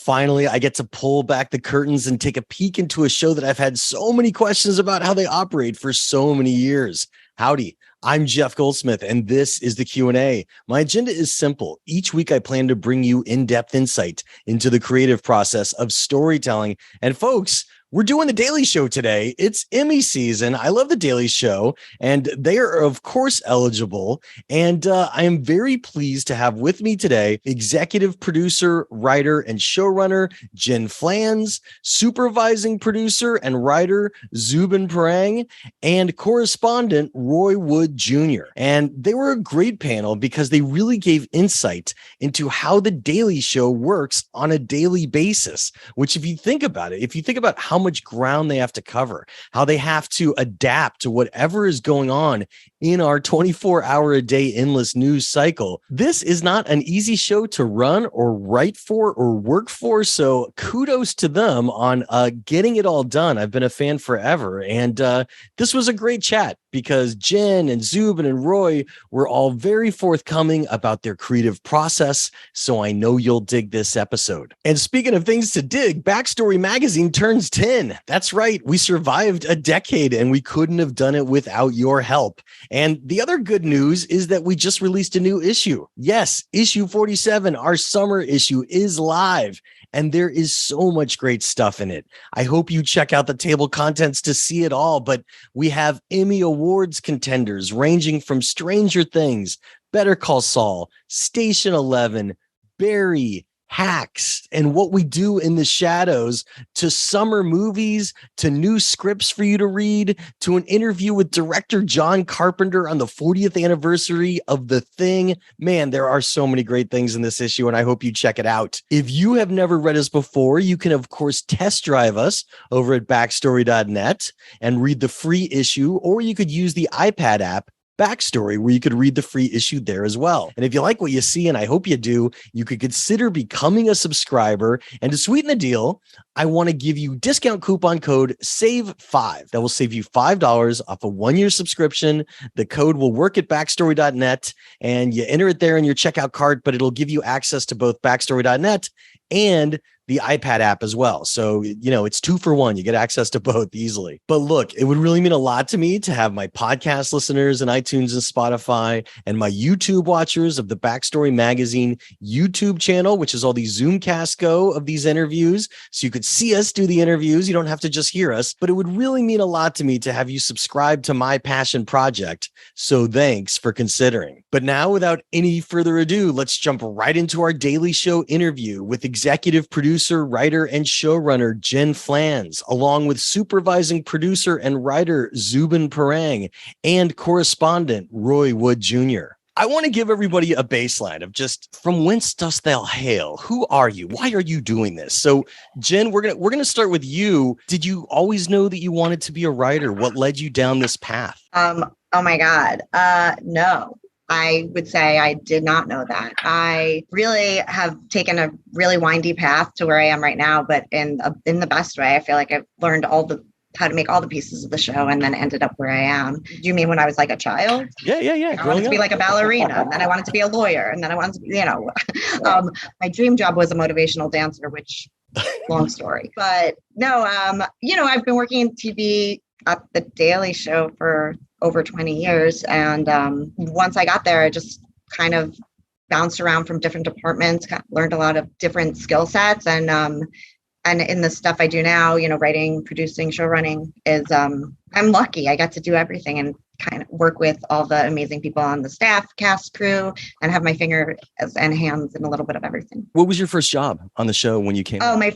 Finally, I get to pull back the curtains and take a peek into a show that I've had so many questions about how they operate for so many years. Howdy, I'm Jeff Goldsmith, and this is the Q&A. My agenda is simple. Each week, I plan to bring you in-depth insight into the creative process of storytelling. And folks, we're doing the Daily Show today. It's Emmy season. I love the Daily Show, and they are, of course, eligible. And I am very pleased to have with me today executive producer, writer, and showrunner Jen Flanz, supervising producer and writer Zhubin, and correspondent Roy Wood Jr. And they were a great panel because they really gave insight into how the Daily Show works on a daily basis, which if you think about it, if you think about how much ground they have to cover, how they have to adapt to whatever is going on in our 24-hour-a-day endless news cycle. This is not an easy show to run or write for or work for, so kudos to them on getting it all done. I've been a fan forever, and this was a great chat because Jen and Zhubin and Roy were all very forthcoming about their creative process, so I know you'll dig this episode. And speaking of things to dig, Backstory Magazine turns 10. That's right, we survived a decade, and we couldn't have done it without your help. And the other good news is that we just released a new issue. Yes, issue 47, our summer issue, is live. And there is so much great stuff in it. I hope you check out the table contents to see it all, but we have Emmy Awards contenders ranging from Stranger Things, Better Call Saul, Station 11, Barry, Hacks, and What We Do in the Shadows, to summer movies, to new scripts for you to read, to an interview with director John Carpenter on the 40th anniversary of The Thing. Man, there are so many great things in this issue, and I hope you check it out. If you have never read us before, you can, of course, test drive us over at backstory.net and read the free issue, or you could use the iPad app Backstory, where you could read the free issue there as well. And if you like what you see, and I hope you do, you could consider becoming a subscriber. And to sweeten the deal, I want to give you discount coupon code SAVE5. That will save you $5 off a 1-year subscription. The code will work at backstory.net, and you enter it there in your checkout cart, but it'll give you access to both backstory.net and the iPad app as well. So, you know, it's 2 for 1. You get access to both easily. But look, it would really mean a lot to me to have my podcast listeners in iTunes and Spotify, and my YouTube watchers of the Backstory Magazine YouTube channel, which is all these Zoomcasts go of these interviews. So you could see us do the interviews. You don't have to just hear us, but it would really mean a lot to me to have you subscribe to my passion project. So thanks for considering. But now, without any further ado, let's jump right into our Daily Show interview with executive producer, writer, and showrunner Jen Flanz, along with supervising producer and writer Zhubin and correspondent Roy Wood Jr. I want to give everybody a baseline of just from whence dost thou hail? Who are you? Why are you doing this? So, Jen, we're gonna start with you. Did you always know that you wanted to be a writer? What led you down this path? Oh my God. No. I would say I did not know that. I really have taken a really windy path to where I am right now, but in the best way. I feel like I've learned how to make all the pieces of the show, and then ended up where I am. Do you mean when I was like a child? Yeah. I wanted to be like a ballerina, and then I wanted to be a lawyer, and then I wanted to be, my dream job was a motivational dancer, which long story. But no, I've been working in TV at the Daily Show for over 20 years. And once I got there, I just kind of bounced around from different departments, learned a lot of different skill sets. And in the stuff I do now, writing, producing, show running is, I'm lucky. I got to do everything and kind of work with all the amazing people on the staff, cast, crew, and have my fingers and hands in a little bit of everything. What was your first job on the show when you came? Oh, my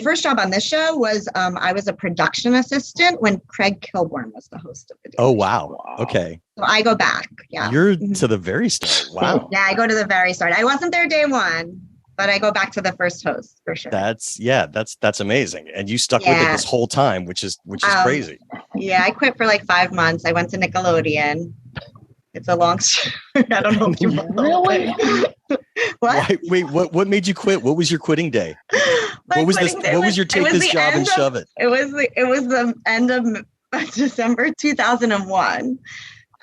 first job on this show was I was a production assistant when Craig Kilborn was the host of the Daily Show. Wow. Okay. So I go back. Yeah. You're to the very start. Wow. Yeah, I go to the very start. I wasn't there day one, but I go back to the first host for sure. That's amazing. And you stuck with it this whole time, which is crazy. Yeah, I quit for like 5 months. I went to Nickelodeon. It's a long story. I don't know if you really. What? Wait, what made you quit? What was your quitting day? What was your take this job and shove it? It was the end of December 2001.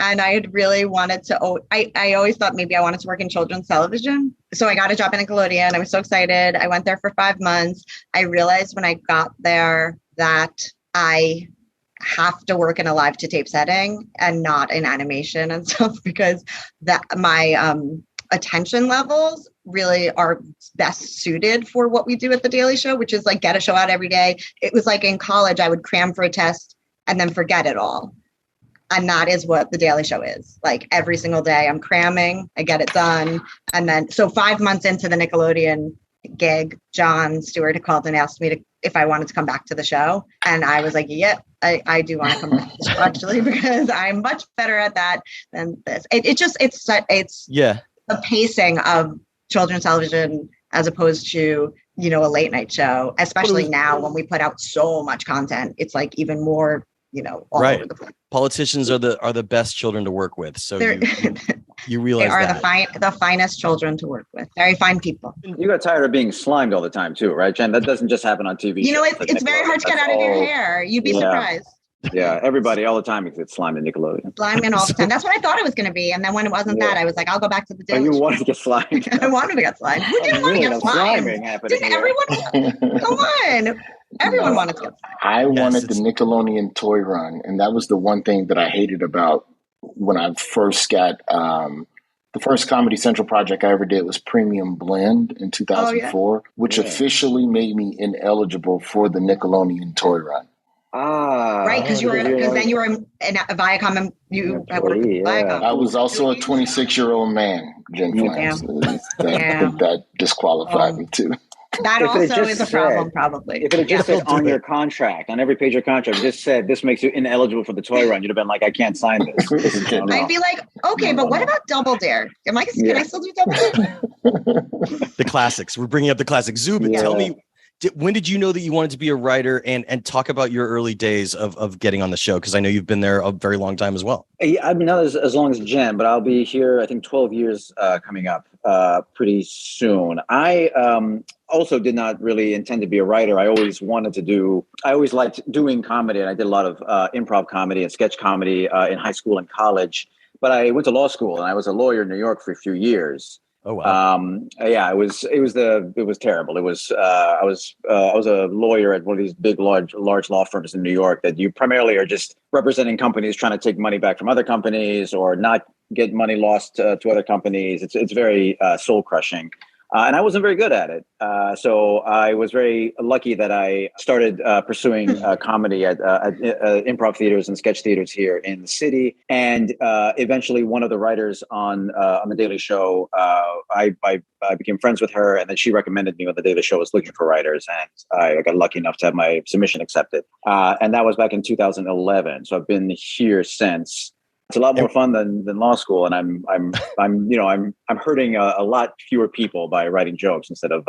And I had really wanted to, I always thought maybe I wanted to work in children's television. So I got a job in Nickelodeon. I was so excited. I went there for 5 months. I realized when I got there that I have to work in a live to tape setting and not in animation and stuff, because that my attention levels really are best suited for what we do at The Daily Show, which is like get a show out every day. It was like in college, I would cram for a test and then forget it all. And that is what The Daily Show is. Like every single day I'm cramming, I get it done. And then, so 5 months into the Nickelodeon gig, John Stewart had called and asked me if I wanted to come back to the show. And I was like, yep, I do want to come back to the show actually, because I'm much better at that than this. It's the pacing of children's television as opposed to, a late night show, especially now when we put out so much content. It's like even more, all over the place. Politicians are the best children to work with. So you realize they are that. the finest children to work with. Very fine people. You got tired of being slimed all the time too, right, Jen? That doesn't just happen on TV. It's very hard to get out of your hair. You'd be surprised. Yeah, everybody all the time gets slimed in Nickelodeon. Slimed all the time. That's what I thought it was going to be. And then when it wasn't that, I was like, I'll go back to the Daily Show. You wanted to get slimed. I wanted to get slimed. Who didn't want to get slimed? Didn't everyone? Come on. Everyone wanted to get slimed. I wanted the Nickelodeon toy run. And that was the one thing that I hated about when I first got the first Comedy Central project I ever did was Premium Blend in 2004, which officially made me ineligible for the Nickelodeon toy run. Right, because then you were in Viacom and you Viacom. I was also a 26-year-old man, Jen Flanz. I think that disqualified me too. That also is a problem, probably. If it had just said on your contract, on every page of your contract, just said this makes you ineligible for the toy run, you'd have been like, I can't sign this. I'd be like, okay, but what about Double Dare? Can I still do Double Dare? The classics. We're bringing up the classics. Zhubin, tell me, when did you know that you wanted to be a writer, and talk about your early days of getting on the show? Because I know you've been there a very long time as well. I've been not as long as Jen, but I'll be here, I think, 12 years coming up pretty soon. I also did not really intend to be a writer. I always liked doing comedy, and I did a lot of improv comedy and sketch comedy in high school and college. But I went to law school, and I was a lawyer in New York for a few years. Oh wow! It was terrible. It was I was a lawyer at one of these big large law firms in New York that you primarily are just representing companies trying to take money back from other companies or not get money lost to other companies. It's very soul crushing. And I wasn't very good at it. So I was very lucky that I started pursuing comedy at improv theaters and sketch theaters here in the city. And eventually one of the writers on The Daily Show, I became friends with her, and then she recommended me when The Daily Show was looking for writers. And I got lucky enough to have my submission accepted. And that was back in 2011. So I've been here since. It's a lot more fun than law school, and I'm hurting a lot fewer people by writing jokes instead of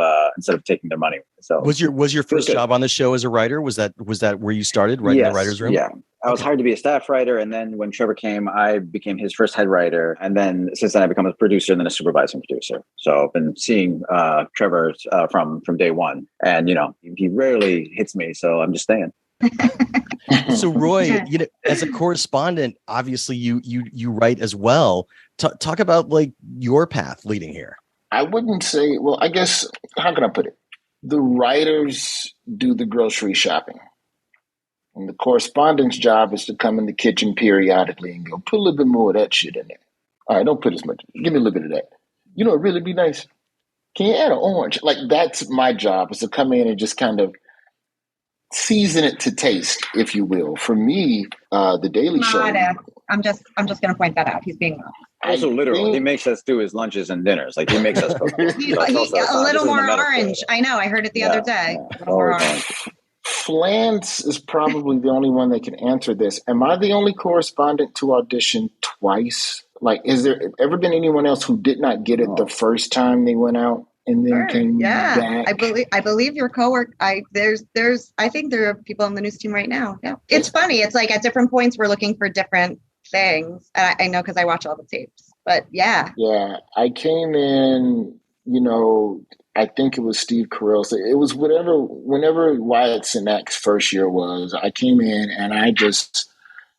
taking their money. So was your first job on the show as a writer? Was that where you started writing the writer's room? Yeah, I was hired to be a staff writer, and then when Trevor came, I became his first head writer, and then since then I become a producer and then a supervising producer. So I've been seeing Trevor from day one, and he rarely hits me, so I'm just staying. So Roy, as a correspondent, obviously you write as well. Talk about like your path leading here. I wouldn't say, well, I guess, how can I put it? The writers do the grocery shopping. And the correspondent's job is to come in the kitchen periodically and go, put a little bit more of that shit in there. All right, don't put as much. Give me a little bit of that. It'd really be nice. Can you add an orange? Like, that's my job, is to come in and just kind of season it to taste, if you will. For me, The Daily Show. I'm just going to point that out. He's being honest. Also, literally, he makes us do his lunches and dinners. Like, he makes us cook. A little more orange. I know. I heard it the other day. A little more orange. Flanz is probably the only one that can answer this. Am I the only correspondent to audition twice? Like, is there ever been anyone else who did not get it the first time they went out and then came back? I believe your coworker. I think there are people on the news team right now. Yeah, it's funny. It's like at different points we're looking for different things. I know because I watch all the tapes. But yeah, I came in. I think it was Steve Carell. So it was whenever Wyatt Sinek's first year was. I came in and I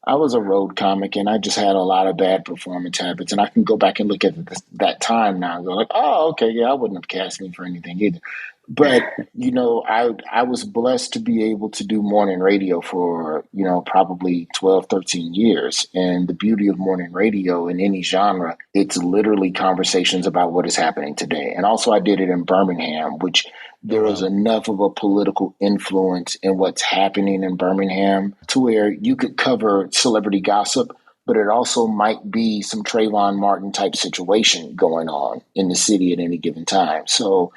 I was a road comic, and I just had a lot of bad performance habits. And I can go back and look at that time now and go like, oh, okay, yeah, I wouldn't have cast me for anything either. But, I was blessed to be able to do morning radio for, probably 12, 13 years. And the beauty of morning radio in any genre, it's literally conversations about what is happening today. And also I did it in Birmingham, which there was enough of a political influence in what's happening in Birmingham to where you could cover celebrity gossip, but it also might be some Trayvon Martin type situation going on in the city at any given time. So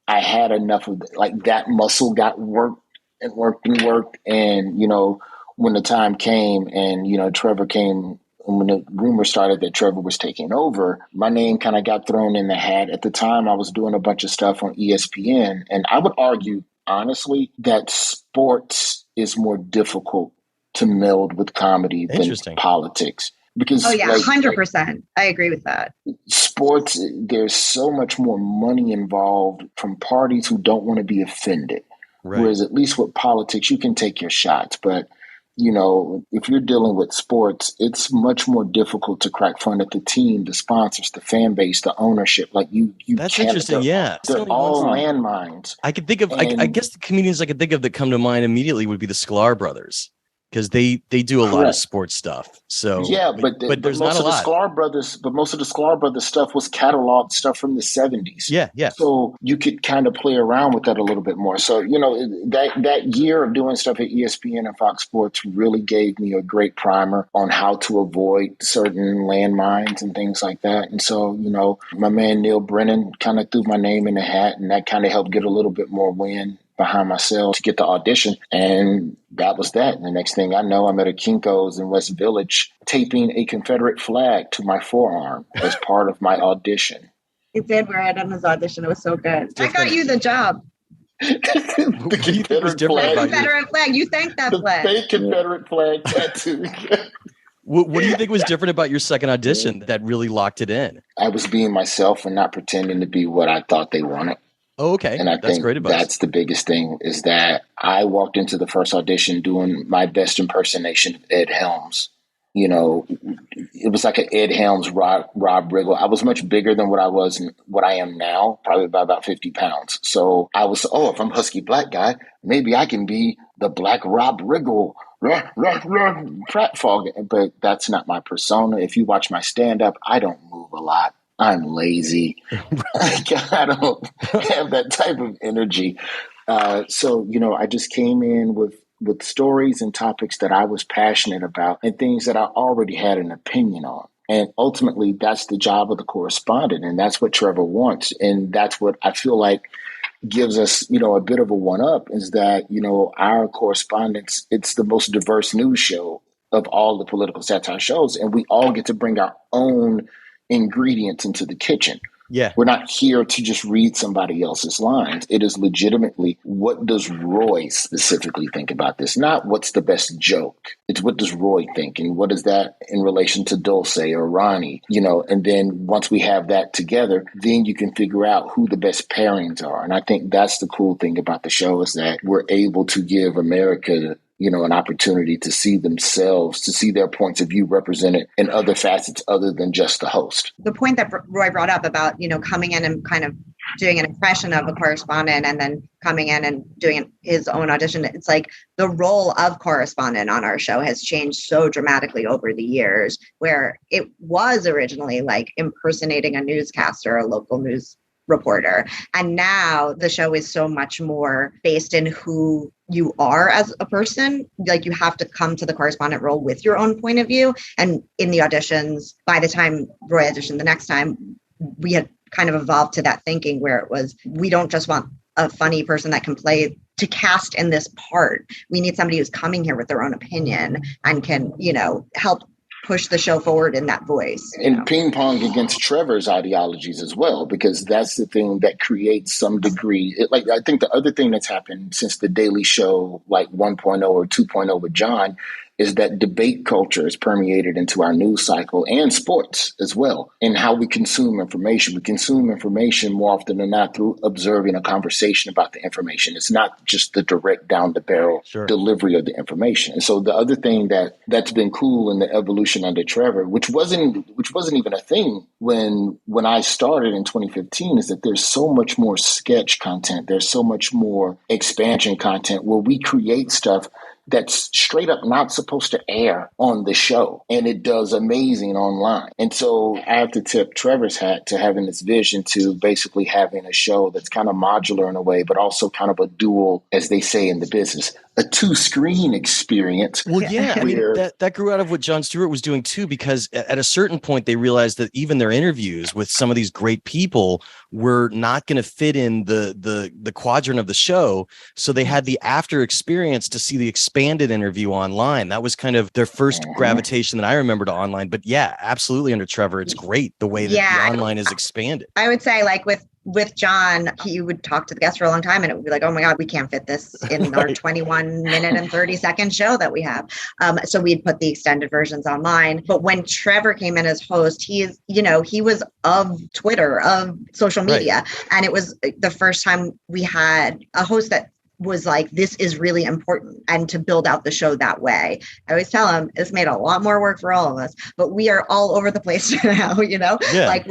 I had enough of that muscle got worked and worked and worked. And, when the time came and, Trevor came, when the rumor started that Trevor was taking over, my name kind of got thrown in the hat. At the time, I was doing a bunch of stuff on ESPN. And I would argue, honestly, that sports is more difficult to meld with comedy than politics. Because, 100%. I agree with that. Sports, there's so much more money involved from parties who don't want to be offended. Right. Whereas at least with politics, you can take your shots. But, if you're dealing with sports, it's much more difficult to crack fun at the team, the sponsors, the fan base, the ownership. Like you That's interesting. They're all landmines. I could think of, I guess the comedians I could think of that come to mind immediately would be the Sklar brothers. Because they do a lot of sports stuff. So but there's not a lot. But most of the Sklar brothers stuff was cataloged stuff from the 70s. Yeah. So you could kind of play around with that a little bit more. So, that year of doing stuff at ESPN and Fox Sports really gave me a great primer on how to avoid certain landmines and things like that. And so, my man Neil Brennan kind of threw my name in the hat, and that kind of helped get a little bit more wind behind myself to get the audition. And that was that. And the next thing I know, I'm at a Kinko's in West Village taping a Confederate flag to my forearm as part of my audition. He did wear it on his audition. It was so good. I got you the job. The Confederate flag. You thanked that flag. The fake Confederate flag tattoo. What do you think was different about your second audition that really locked it in? I was being myself and not pretending to be what I thought they wanted. Oh, okay. And I think great advice. That's the biggest thing is that I walked into the first audition doing my best impersonation of Ed Helms. It was like an Ed Helms, Rob Riggle. I was much bigger than what I am now, probably by about 50 pounds. So I was, if I'm husky black guy, maybe I can be the black Rob Riggle, pratfall. But that's not my persona. If you watch my stand-up, I don't move a lot. I'm lazy. I don't have that type of energy. So, I just came in with stories and topics that I was passionate about and things that I already had an opinion on. And ultimately, that's the job of the correspondent. And that's what Trevor wants. And that's what I feel like gives us, a bit of a one-up is that, our correspondence, it's the most diverse news show of all the political satire shows. And we all get to bring our own ingredients into the kitchen. Yeah. We're not here to just read somebody else's lines. It is legitimately, what does Roy specifically think about this? Not what's the best joke. It's what does Roy think? And what is that in relation to Dulce or Ronnie? And then once we have that together, then you can figure out who the best pairings are. And I think that's the cool thing about the show is that we're able to give America an opportunity to see themselves, to see their points of view represented in other facets other than just the host. The point that Roy brought up about, coming in and kind of doing an impression of a correspondent and then coming in and doing his own audition. It's like the role of correspondent on our show has changed so dramatically over the years, where it was originally like impersonating a newscaster, a local news reporter. And now the show is so much more based in who you are as a person. Like you have to come to the correspondent role with your own point of view. And in the auditions, by the time Roy auditioned the next time, we had kind of evolved to that thinking where it was, we don't just want a funny person that can play to cast in this part. We need somebody who's coming here with their own opinion and can, help push the show forward in that voice. And ping pong against Trevor's ideologies as well, because that's the thing that creates some degree. I think the other thing that's happened since the Daily Show, like 1.0 or 2.0 with John, is that debate culture is permeated into our news cycle and sports as well, and how we consume information. We consume information more often than not through observing a conversation about the information. It's not just the direct down the barrel delivery of the information. And so the other thing that's been cool in the evolution under Trevor, which wasn't even a thing when I started in 2015, is that there's so much more sketch content. There's so much more expansion content where we create stuff that's straight up not supposed to air on the show. And it does amazing online. And so I have to tip Trevor's hat to having this vision to basically having a show that's kind of modular in a way, but also kind of a dual, as they say in the business, a 2-screen experience. Well, yeah, I mean, that grew out of what Jon Stewart was doing too, because at a certain point they realized that even their interviews with some of these great people were not going to fit in the quadrant of the show. So they had the after experience to see the expanded interview online. That was kind of their first gravitation that I remember to online. But yeah, absolutely under Trevor, it's great the way that the online is expanded. I would say, like with John, he would talk to the guests for a long time and it would be like, oh my God, we can't fit this in our 21 minute and 30-second show that we have. So we'd put the extended versions online. But when Trevor came in as host, he was of Twitter, of social media. Right. And it was the first time we had a host that was like, this is really important, and to build out the show that way. I always tell him it's made a lot more work for all of us, but we are all over the place now, like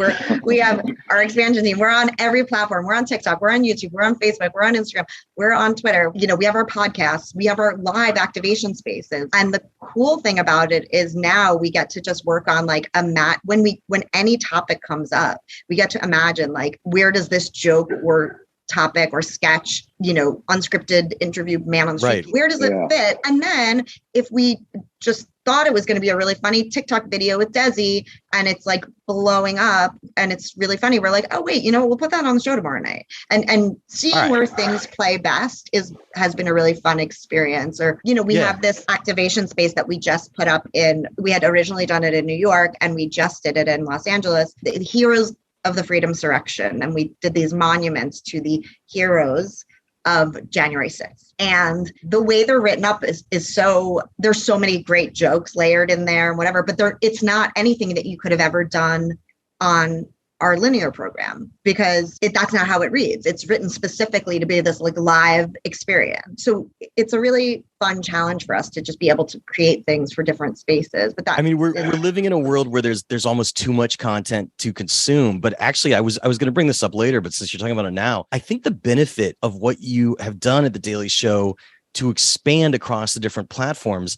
we have our expansion team. We're on every platform. We're on TikTok, we're on YouTube, we're on Facebook, we're on Instagram, we're on Twitter. We have our podcasts, we have our live activation spaces. And the cool thing about it is now we get to just work on like when any topic comes up, we get to imagine like, where does this joke or topic or sketch, unscripted interview man on the street, where does it fit? And then if we just thought it was going to be a really funny TikTok video with Desi and it's like blowing up and it's really funny, we're like, oh wait, we'll put that on the show tomorrow night. And seeing where things play best has been a really fun experience. Or, we have this activation space that we just put up we had originally done it in New York and we just did it in Los Angeles, the Heroes of the Freedom Surrection. And we did these monuments to the heroes of January 6th. And the way they're written up is so, there's so many great jokes layered in there and whatever, but it's not anything that you could have ever done on our linear program, because that's not how it reads. It's written specifically to be this like live experience. So it's a really fun challenge for us to just be able to create things for different spaces. But we're living in a world where there's almost too much content to consume. But actually, I was going to bring this up later, but since you're talking about it now, I think the benefit of what you have done at The Daily Show to expand across the different platforms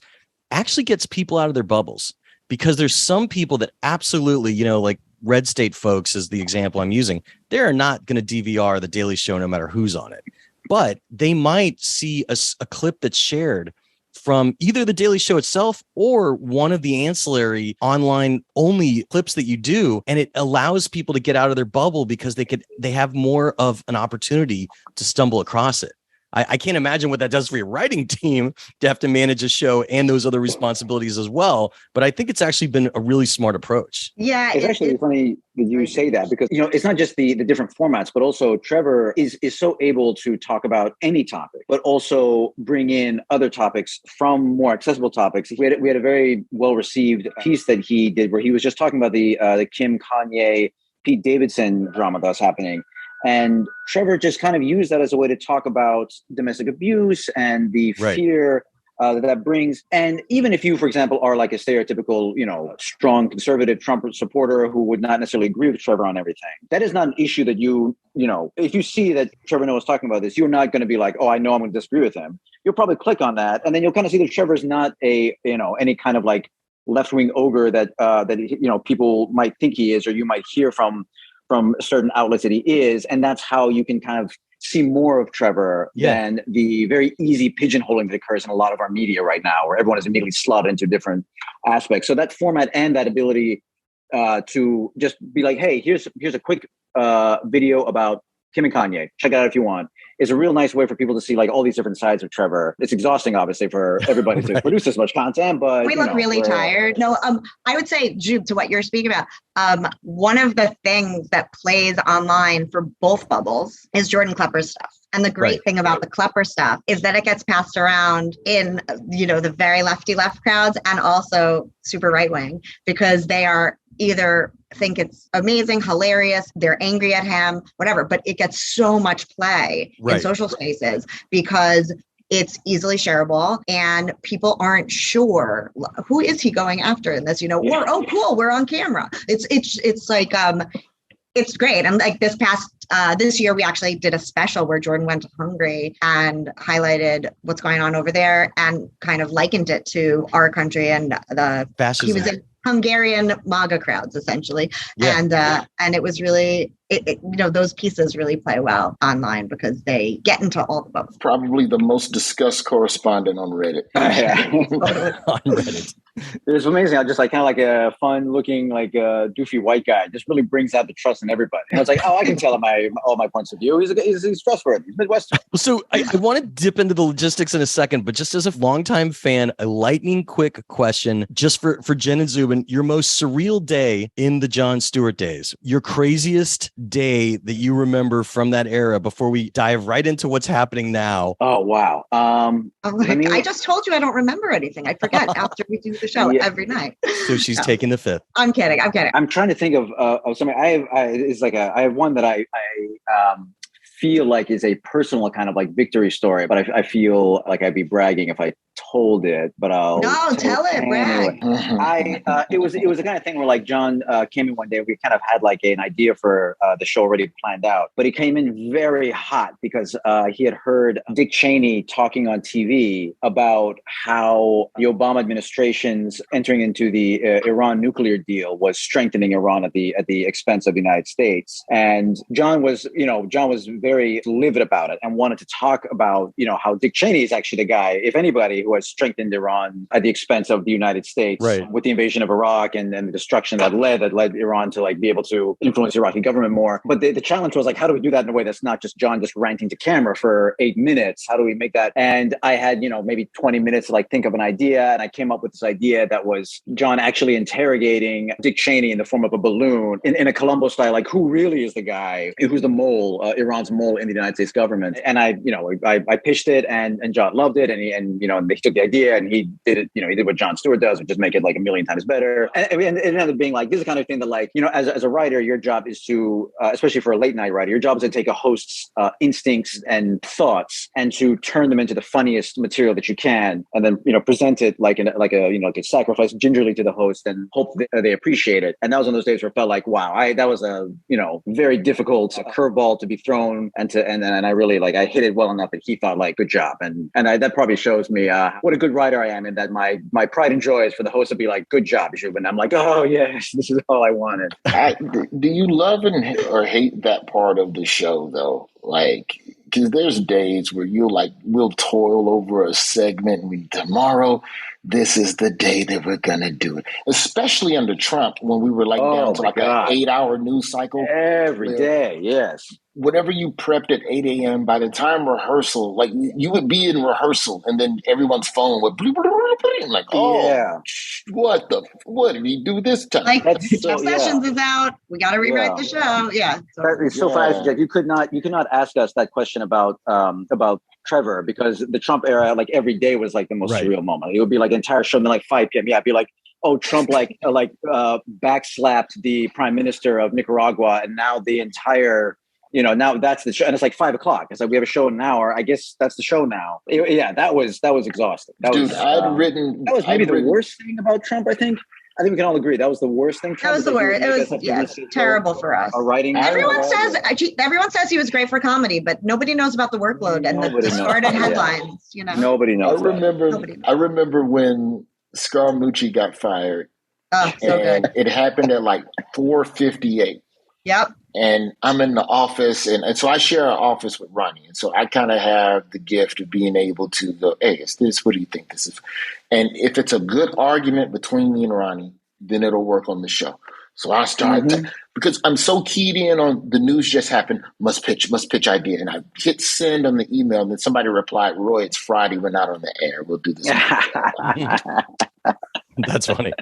actually gets people out of their bubbles, because there's some people that absolutely, like Red State folks is the example I'm using. They're not going to DVR The Daily Show no matter who's on it, but they might see a clip that's shared from either The Daily Show itself or one of the ancillary online only clips that you do. And it allows people to get out of their bubble because they have more of an opportunity to stumble across it. I can't imagine what that does for your writing team to have to manage a show and those other responsibilities as well. But I think it's actually been a really smart approach. Yeah, it's actually funny that you say that, because it's not just the different formats, but also Trevor is so able to talk about any topic, but also bring in other topics from more accessible topics. We had a very well received piece that he did where he was just talking about the Kim, Kanye, Pete Davidson drama that's happening. And Trevor just kind of used that as a way to talk about domestic abuse and the fear that brings. And even if you, for example, are like a stereotypical, strong conservative Trump supporter who would not necessarily agree with Trevor on everything, that is not an issue that if you see that Trevor Noah is talking about this, you're not going to be like, oh, I know I'm going to disagree with him. You'll probably click on that. And then you'll kind of see that Trevor's not any kind of like left-wing ogre that people might think he is, or you might hear from certain outlets that he is. And that's how you can kind of see more of Trevor than the very easy pigeonholing that occurs in a lot of our media right now, where everyone is immediately slotted into different aspects. So that format and that ability to just be like, hey, here's a quick video about Kim and Kanye, check it out if you want, is a real nice way for people to see like all these different sides of Trevor. It's exhausting, obviously, for everybody to produce this much content, but we look really tired. No, I would say, Zhub, to what you're speaking about, one of the things that plays online for both bubbles is Jordan Klepper's stuff. And the great thing about the Klepper stuff is that it gets passed around in, the very left crowds and also super right wing, because they are either think it's amazing, hilarious, they're angry at him, whatever, but it gets so much play in social spaces because it's easily shareable and people aren't sure who is he going after in this, or, oh, cool, we're on camera. It's like, it's great. And like this year, we actually did a special where Jordan went to Hungary and highlighted what's going on over there and kind of likened it to our country and the fascism. He was in Hungarian MAGA crowds, essentially. Yeah. And it was really, those pieces really play well online because they get into all the bubbles. Probably the most discussed correspondent on Reddit. On Reddit. It was amazing. I just like kind of like a fun looking, like a doofy white guy. Just really brings out the trust in everybody. And I was like, oh, I can tell him all my points of view. He's trustworthy. He's Midwestern. So I want to dip into the logistics in a second, but just as a longtime fan, a lightning quick question just for Jen and Zhubin, your most surreal day in the Jon Stewart days, your craziest day that you remember from that era before we dive right into what's happening now. Oh, wow. I just told you I don't remember anything. I forget after we do the show every night. So she's taking the fifth. I'm kidding. I'm trying to think of something. I have one that I feel like is a personal kind of like victory story, but I feel like I'd be bragging if I told it, but I'll tell it. Anyway. It was the kind of thing where like John came in one day. We kind of had like an idea for the show already planned out, but he came in very hot because he had heard Dick Cheney talking on TV about how the Obama administration's entering into the Iran nuclear deal was strengthening Iran at the expense of the United States. And John was very livid about it and wanted to talk about, how Dick Cheney is actually the guy, if anybody, who has strengthened Iran at the expense of the United States with the invasion of Iraq and the destruction that led Iran to like be able to influence the Iraqi government more. But the challenge was like, how do we do that in a way that's not just John just ranting to camera for 8 minutes? How do we make that? And I had, maybe 20 minutes to like think of an idea. And I came up with this idea that was John actually interrogating Dick Cheney in the form of a balloon in a Columbo style, like who really is the guy who's the mole, Iran's mole in the United States government. And I pitched it and John loved it. And they took the idea and he did it, he did what Jon Stewart does, which just make it like a million times better. And it ended up being like, this is the kind of thing that like, as a writer, your job is to, especially for a late night writer, your job is to take a host's instincts and thoughts and to turn them into the funniest material that you can. And then, present it like a sacrifice gingerly to the host and hope they appreciate it. And that was one of those days where it felt like, wow, that was a, very difficult curveball to be thrown and I really like, I hit it well enough that he thought like, good job. And that probably shows me what a good writer I am, and that my pride and joy is for the host to be like, good job, Zhubin. I'm like, oh yes, this is all I wanted. Do you love or hate that part of the show though? Like, because there's days where we'll toil over a segment and tomorrow, this is the day that we're going to do it. Especially under Trump, when we were like down to like an 8-hour news cycle. Every day, yes. Whatever you prepped at 8 a.m., by the time rehearsal, like you would be in rehearsal and then everyone's phone would like, what did we do this time? Like, Jeff Sessions is out. We got to rewrite the show. Yeah. It's so fast, Jeff. You could not ask us that question about Trevor, because the Trump era, like every day was like the most surreal moment. It would be like an entire show, and then like 5 p.m. Yeah, it'd be like, oh, Trump backslapped the prime minister of Nicaragua, and now the entire, now that's the show, and it's like 5 o'clock. It's like we have a show in an hour. I guess that's the show now. That was exhausting. That was maybe the worst thing about Trump. I think we can all agree that was the worst thing. That was the worst. It was terrible for us. Writing. Everyone says he was great for comedy, but nobody knows about the workload and the distorted headlines. Nobody knows. I remember when Scaramucci got fired. Oh, so good. It happened at like 4:58. Yep. And I'm in the office, and so I share an office with Ronnie. And so I kind of have the gift of being able to go, hey, it's this, what do you think this is? And if it's a good argument between me and Ronnie, then it'll work on the show. So I start because I'm so keyed in on the news just happened, must pitch idea. And I hit send on the email, and then somebody replied, Roy, it's Friday, we're not on the air. We'll do this. That's funny.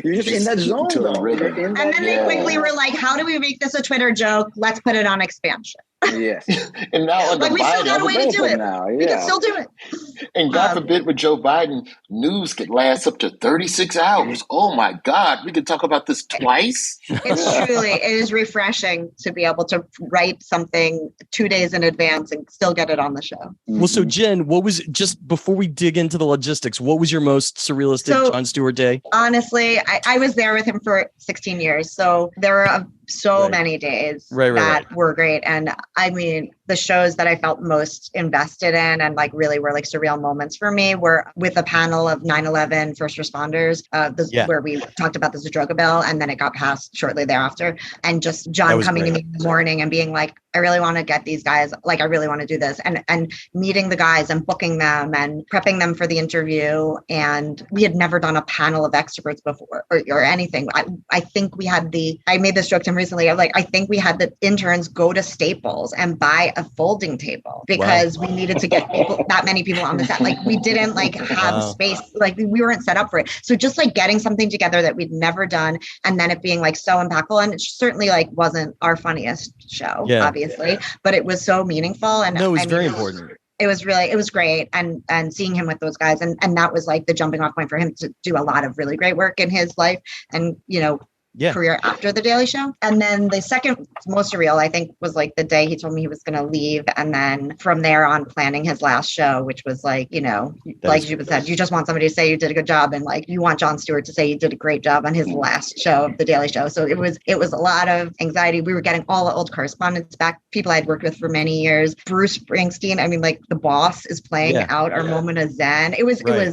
You're just in that zone. And then they quickly were like, how do we make this a Twitter joke? Let's put it on Expansion. Yes. And now under Like we still Biden, got a way to do it. Now, We can yeah. still do it. and God forbid with Joe Biden, news could last up to 36 hours. Oh my God, we could talk about this twice. It is refreshing to be able to write something 2 days in advance and still get it on the show. Well, so Jen, what was, just before we dig into the logistics, what was your most surrealistic Jon Stewart day? Honestly, I was there with him for 16 years. So there were so many days that were great. And I mean, the shows that I felt most invested in and like really were like surreal moments for me were with a panel of 9/11 first responders, where we talked about the Zadroga bill, and then it got passed shortly thereafter. And just John coming to me in the morning and being like, I really want to get these guys, like, I really want to do this. And meeting the guys and booking them and prepping them for the interview. And we had never done a panel of experts before or anything. I think we had I made this joke to him recently. I'm like, I think we had the interns go to Staples and buy a folding table because we needed to get that many people on the set. Like we didn't like have space, like we weren't set up for it. So just like getting something together that we'd never done and then it being like so impactful. And it certainly like wasn't our funniest show, obviously, but it was so meaningful. And no, it was very important. It was great. And seeing him with those guys and that was like the jumping off point for him to do a lot of really great work in his life and, career after the Daily Show. And then the second most surreal, I think, was like the day he told me he was going to leave. And then from there on planning his last show, which was like, like Zhubin said, you just want somebody to say you did a good job. And like, you want Jon Stewart to say you did a great job on his last show of the Daily Show. So it was a lot of anxiety. We were getting all the old correspondents back, people I'd worked with for many years. Bruce Springsteen, I mean, like the boss is playing out our moment of Zen. It was a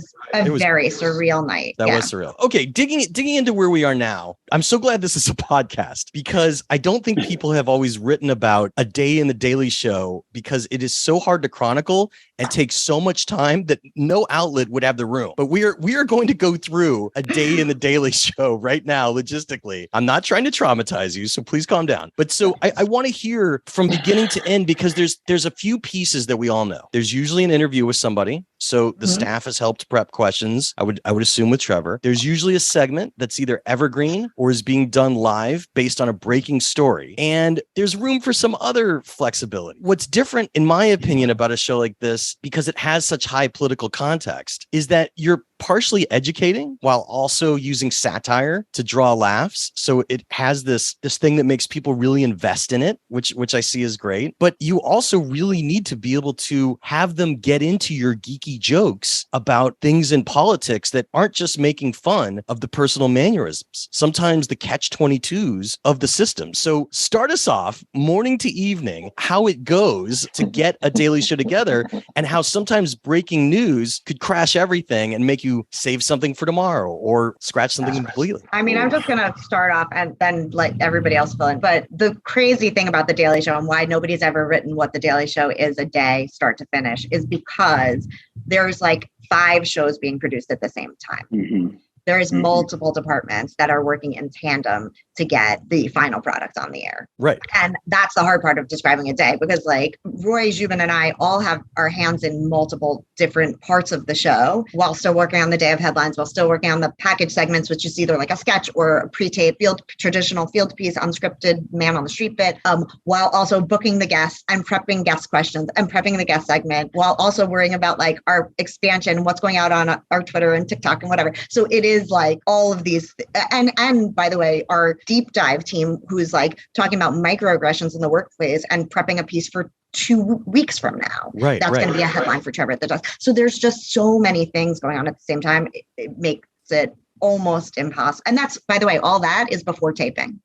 very surreal night. That was surreal. Okay. Digging into where we are now. I'm so glad this is a podcast because I don't think people have always written about a day in the Daily Show because it is so hard to chronicle and takes so much time that no outlet would have the room. But we are going to go through a day in the Daily Show right now, logistically. I'm not trying to traumatize you, so please calm down. But so I want to hear from beginning to end because there's a few pieces that we all know. There's usually an interview with somebody. So the staff has helped prep questions. I would assume with Trevor. There's usually a segment that's either evergreen or is being done live based on a breaking story. And there's room for some other flexibility. What's different, in my opinion, about a show like this, because it has such high political context, is that you're partially educating while also using satire to draw laughs. So it has this thing that makes people really invest in it, which I see is great. But you also really need to be able to have them get into your geeky jokes about things in politics that aren't just making fun of the personal mannerisms, sometimes the catch-22s of the system. So start us off morning to evening, how it goes to get a Daily Show together and how sometimes breaking news could crash everything and make you save something for tomorrow or scratch something completely. I mean, I'm just going to start off and then let everybody else fill in. But the crazy thing about the Daily Show and why nobody's ever written what the Daily Show is a day, start to finish, is because there's like 5 shows being produced at the same time. Mm-hmm. There's multiple departments that are working in tandem to get the final product on the air. Right. And that's the hard part of describing a day because like Roy, Zhubin, and I all have our hands in multiple different parts of the show while still working on the day of headlines, while still working on the package segments, which is either like a sketch or a pre-tape traditional field piece, unscripted man on the street bit, while also booking the guests and prepping guest questions and prepping the guest segment, while also worrying about like our expansion, what's going out on our Twitter and TikTok and whatever. So it is like all of these, and by the way, our deep dive team who's like talking about microaggressions in the workplace and prepping a piece for 2 weeks from now. Right. That's going to be a headline for Trevor at the Desk. So there's just so many things going on at the same time. It makes it almost impossible. And that's, by the way, all that is before taping,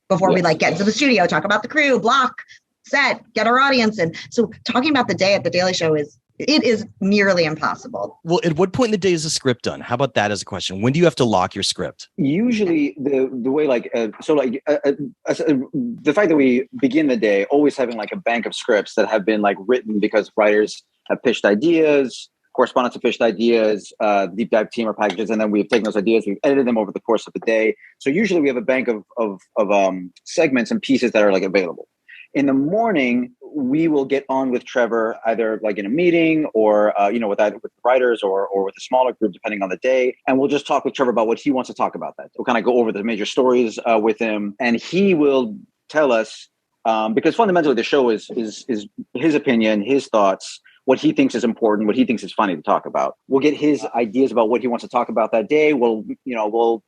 before we like get into the studio, talk about the crew, block, set, get our audience in. So talking about the day at the Daily Show is nearly impossible. Well, at what point in the day is a script done? How about that as a question? When do you have to lock your script? Usually the way the fact that we begin the day always having like a bank of scripts that have been like written because writers have pitched ideas, correspondents have pitched ideas, deep dive team or packages, and then we've taken those ideas, we've edited them over the course of the day. So usually we have a bank of segments and pieces that are like available. In the morning, we will get on with Trevor either like in a meeting or, with writers or with a smaller group, depending on the day. And we'll just talk with Trevor about what he wants to talk about. We'll kind of go over the major stories with him. And he will tell us because fundamentally the show is his opinion, his thoughts, what he thinks is important, what he thinks is funny to talk about. We'll get his ideas about what he wants to talk about that day. We'll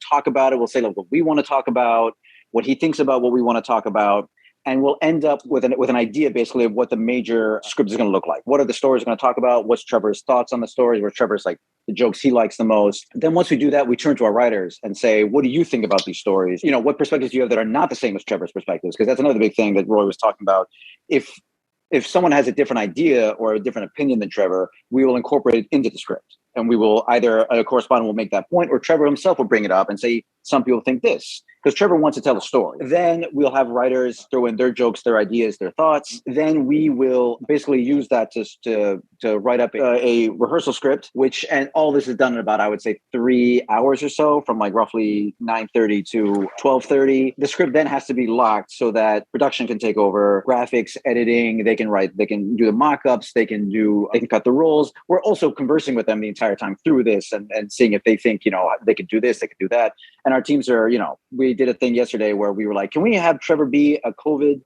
talk about it. We'll say like what we want to talk about, what he thinks about what we want to talk about. And we'll end up with an idea basically of what the major script is going to look like. What are the stories we're going to talk about? What's Trevor's thoughts on the stories? What Trevor's like the jokes he likes the most? Then once we do that, we turn to our writers and say, what do you think about these stories? What perspectives do you have that are not the same as Trevor's perspectives? Because that's another big thing that Roy was talking about. If someone has a different idea or a different opinion than Trevor, we will incorporate it into the script. And we will either, a correspondent will make that point, or Trevor himself will bring it up and say, some people think this, because Trevor wants to tell a story. Then we'll have writers throw in their jokes, their ideas, their thoughts. Then we will basically use that to write up a rehearsal script, and all this is done in about, I would say, 3 hours or so, from like roughly 9:30 to 12:30. The script then has to be locked so that production can take over, graphics, editing, they can do the mock-ups, they can cut the rolls. We're also conversing with them the entire time through this and seeing if they think, they could do this, they could do that. And our teams are, we did a thing yesterday where we were like, can we have Trevor be a COVID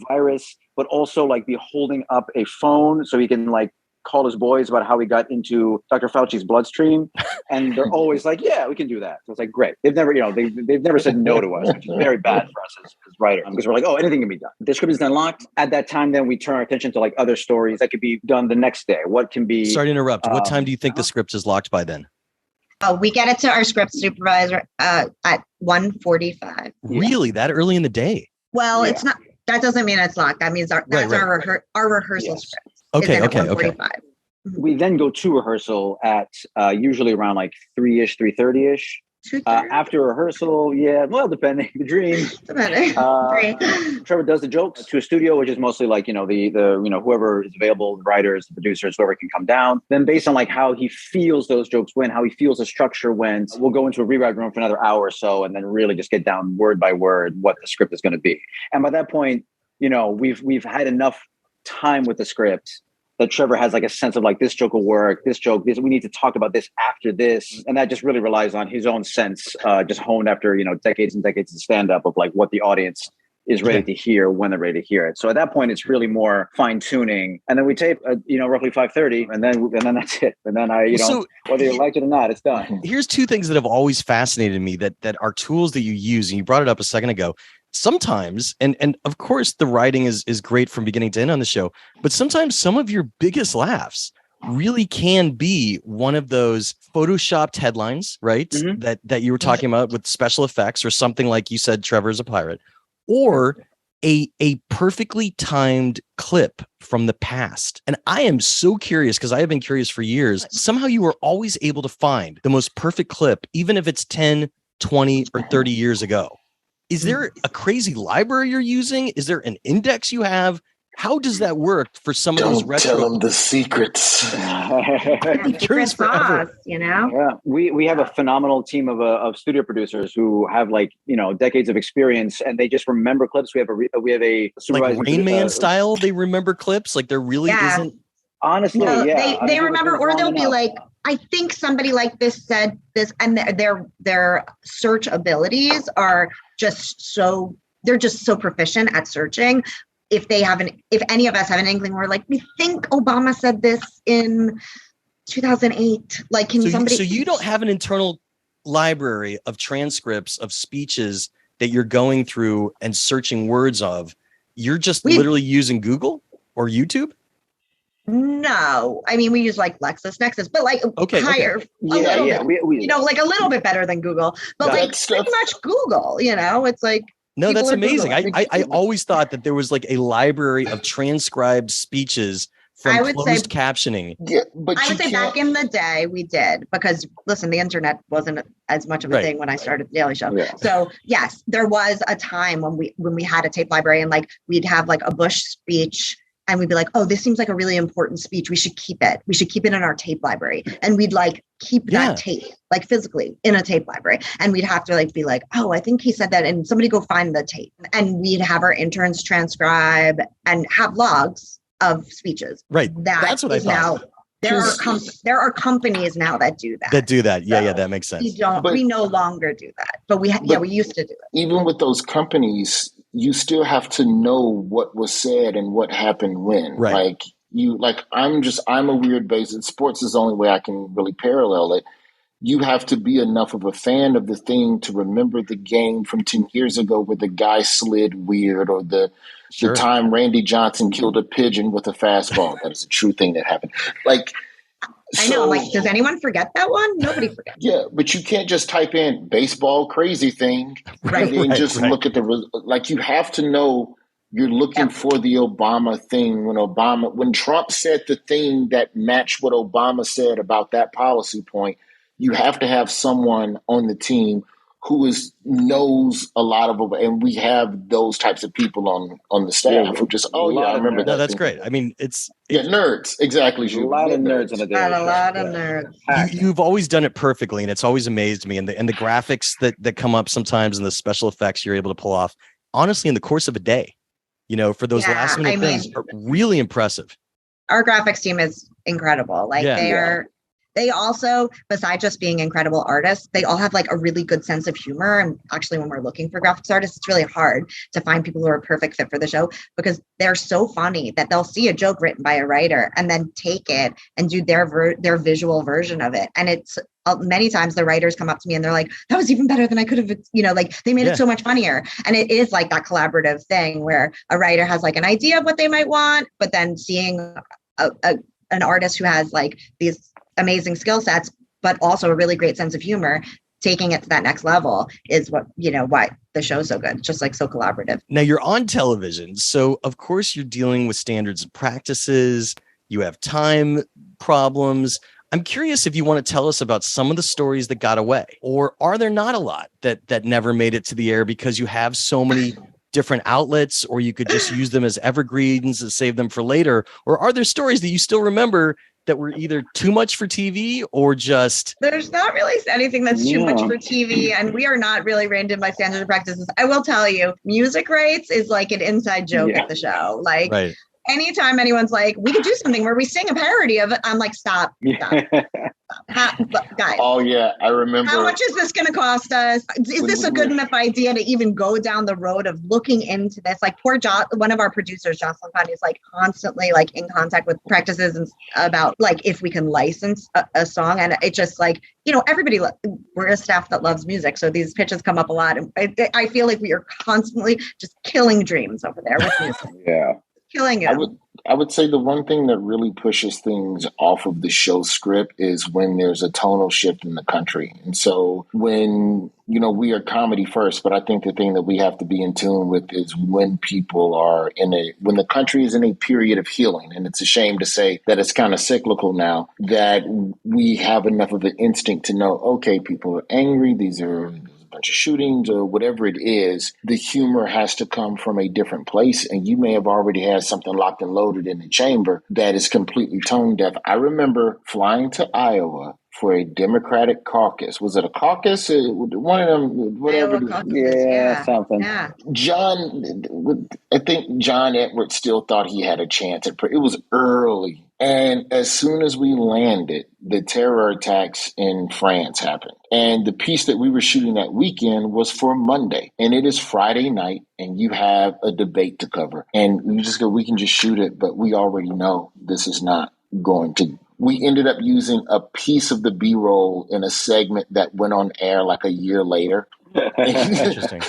virus, but also like be holding up a phone so he can like call his boys about how he got into Dr. Fauci's bloodstream? And they're always like, yeah, we can do that. So it's like, great. They've never, they've never said no to us, which is very bad for us as writers, because we're like, oh, anything can be done. The script is then locked. At that time, then we turn our attention to like other stories that could be done the next day. What can be... Sorry to interrupt. What time do you think the script is locked by then? We get it to our script supervisor at 1:45. Really? That early in the day? Well, it's not. That doesn't mean it's locked. That means our rehearsal script. Okay. We then go to rehearsal at usually around like 3-ish, 3:30-ish. After rehearsal, depending, the dream. Depending. Trevor does the jokes to a studio, which is mostly like, the whoever is available, the writers, the producers, whoever can come down. Then based on like how he feels those jokes went, how he feels the structure went, we'll go into a rewrite room for another hour or so, and then really just get down word by word what the script is going to be. And by that point, we've had enough time with the script that Trevor has like a sense of like, this joke will work, we need to talk about this after this. And that just really relies on his own sense, just honed after, decades and decades of stand-up of like what the audience is ready to hear when they're ready to hear it. So at that point, it's really more fine tuning. And then we tape, roughly 5:30, and then that's it. And then whether you like it or not, it's done. Here's two things that have always fascinated me that are tools that you use. And you brought it up a second ago. Sometimes, and of course the writing is great from beginning to end on the show, but sometimes some of your biggest laughs really can be one of those photoshopped headlines, right? Mm-hmm. That you were talking about with special effects, or something like you said, Trevor's a pirate, or a perfectly timed clip from the past. And I am so curious, because I have been curious for years. Somehow you were always able to find the most perfect clip, even if it's 10, 20, or 30 years ago. Is there a crazy library you're using? Is there an index you have? How does that work for some of those retro? Don't tell them the secrets. Secret sauce, Yeah, we have a phenomenal team of studio producers who have like decades of experience, and they just remember clips. We have a supervising, like Rain Man style. They remember clips. Like there really isn't. Honestly, they remember, or they'll be like, I think somebody like this said this, and their search abilities are they're just so proficient at searching. If any of us have an inkling, we're like, we think Obama said this in 2008. Like, can somebody? So you don't have an internal library of transcripts of speeches that you're going through and searching words of. You're just literally using Google or YouTube. No, I mean, we use like LexisNexis, but like higher, like a little bit better than Google, but like pretty much Google, it's like. No, that's amazing. I always thought that there was like a library of transcribed speeches from closed captioning. Yeah, but I would say back in the day we did, because listen, the internet wasn't as much of a thing when I started the Daily Show. Yeah. So yes, there was a time when we had a tape library, and like we'd have like a Bush speech. And we'd be like, oh, this seems like a really important speech. We should keep it. We should keep it in our tape library. And we'd like keep that tape, like physically in a tape library. And we'd have to like be like, oh, I think he said that. And somebody go find the tape. And we'd have our interns transcribe and have logs of speeches. Right. That's what I thought. Now, there are companies now that do that. Yeah, that makes sense. We no longer do that. But we used to do it. Even with those companies, you still have to know what was said and what happened when. Right. I'm a weird basic. Sports is the only way I can really parallel it. You have to be enough of a fan of the thing to remember the game from 10 years ago where the guy slid weird, or the time Randy Johnson killed a pigeon with a fastball. That is a true thing that happened. I know, like, does anyone forget that one? Nobody forgets. Yeah, but you can't just type in baseball crazy thing and then look at you have to know you're looking for the Obama thing when Trump said the thing that matched what Obama said about that policy point. You have to have someone on the team who knows a lot of, and we have those types of people on the staff who just, I remember that. No, that's great. I mean, it's nerds. Exactly. A lot of nerds on the daily show. A lot of nerds. You've always done it perfectly, and it's always amazed me. And the graphics that come up sometimes, and the special effects you're able to pull off, honestly, in the course of a day, for those last minute things, are really impressive. Our graphics team is incredible. They also, besides just being incredible artists, they all have like a really good sense of humor. And actually, when we're looking for graphics artists, it's really hard to find people who are a perfect fit for the show, because they're so funny that they'll see a joke written by a writer and then take it and do their visual version of it. And it's many times the writers come up to me and they're like, that was even better than I could have, they made it so much funnier. And it is like that collaborative thing where a writer has like an idea of what they might want, but then seeing an artist who has like these amazing skill sets, but also a really great sense of humor, taking it to that next level is why the show's so good. It's just like so collaborative. Now you're on television, so of course you're dealing with standards and practices. You have time problems. I'm curious if you want to tell us about some of the stories that got away, or are there not a lot that never made it to the air because you have so many different outlets, or you could just use them as evergreens and save them for later? Or are there stories that you still remember that were either too much for TV or just... There's not really anything that's too much for TV, and we are not really reined in by standard practices. I will tell you, music rights is like an inside joke at the show. Like, anytime anyone's like, we could do something where we sing a parody of it, I'm like, stop. Guys. Oh, yeah, I remember. How much is this going to cost us? Is this a good enough idea to even go down the road of looking into this? Like, poor one of our producers, Jocelyn Connie, is like constantly like in contact with practices and about like if we can license a song. And it just like, everybody, we're a staff that loves music. So these pitches come up a lot. And I feel like we are constantly just killing dreams over there with music. Yeah. Killing it. I would say the one thing that really pushes things off of the show script is when there's a tonal shift in the country. And so when, we are comedy first, but I think the thing that we have to be in tune with is when people are when the country is in a period of healing. And it's a shame to say that it's kind of cyclical now, that we have enough of an instinct to know, okay, people are angry. These are bunch of shootings or whatever it is, the humor has to come from a different place. And you may have already had something locked and loaded in the chamber that is completely tone deaf. I remember flying to Iowa for a Democratic caucus. Was it a caucus? One of them, whatever. Something. Yeah. I think John Edwards still thought he had a chance. It was early. And as soon as we landed, the terror attacks in France happened. And the piece that we were shooting that weekend was for Monday. And it is Friday night, and you have a debate to cover. And we can just shoot it, but we already know this is not going to. We ended up using a piece of the B-roll in a segment that went on air like a year later. Interesting.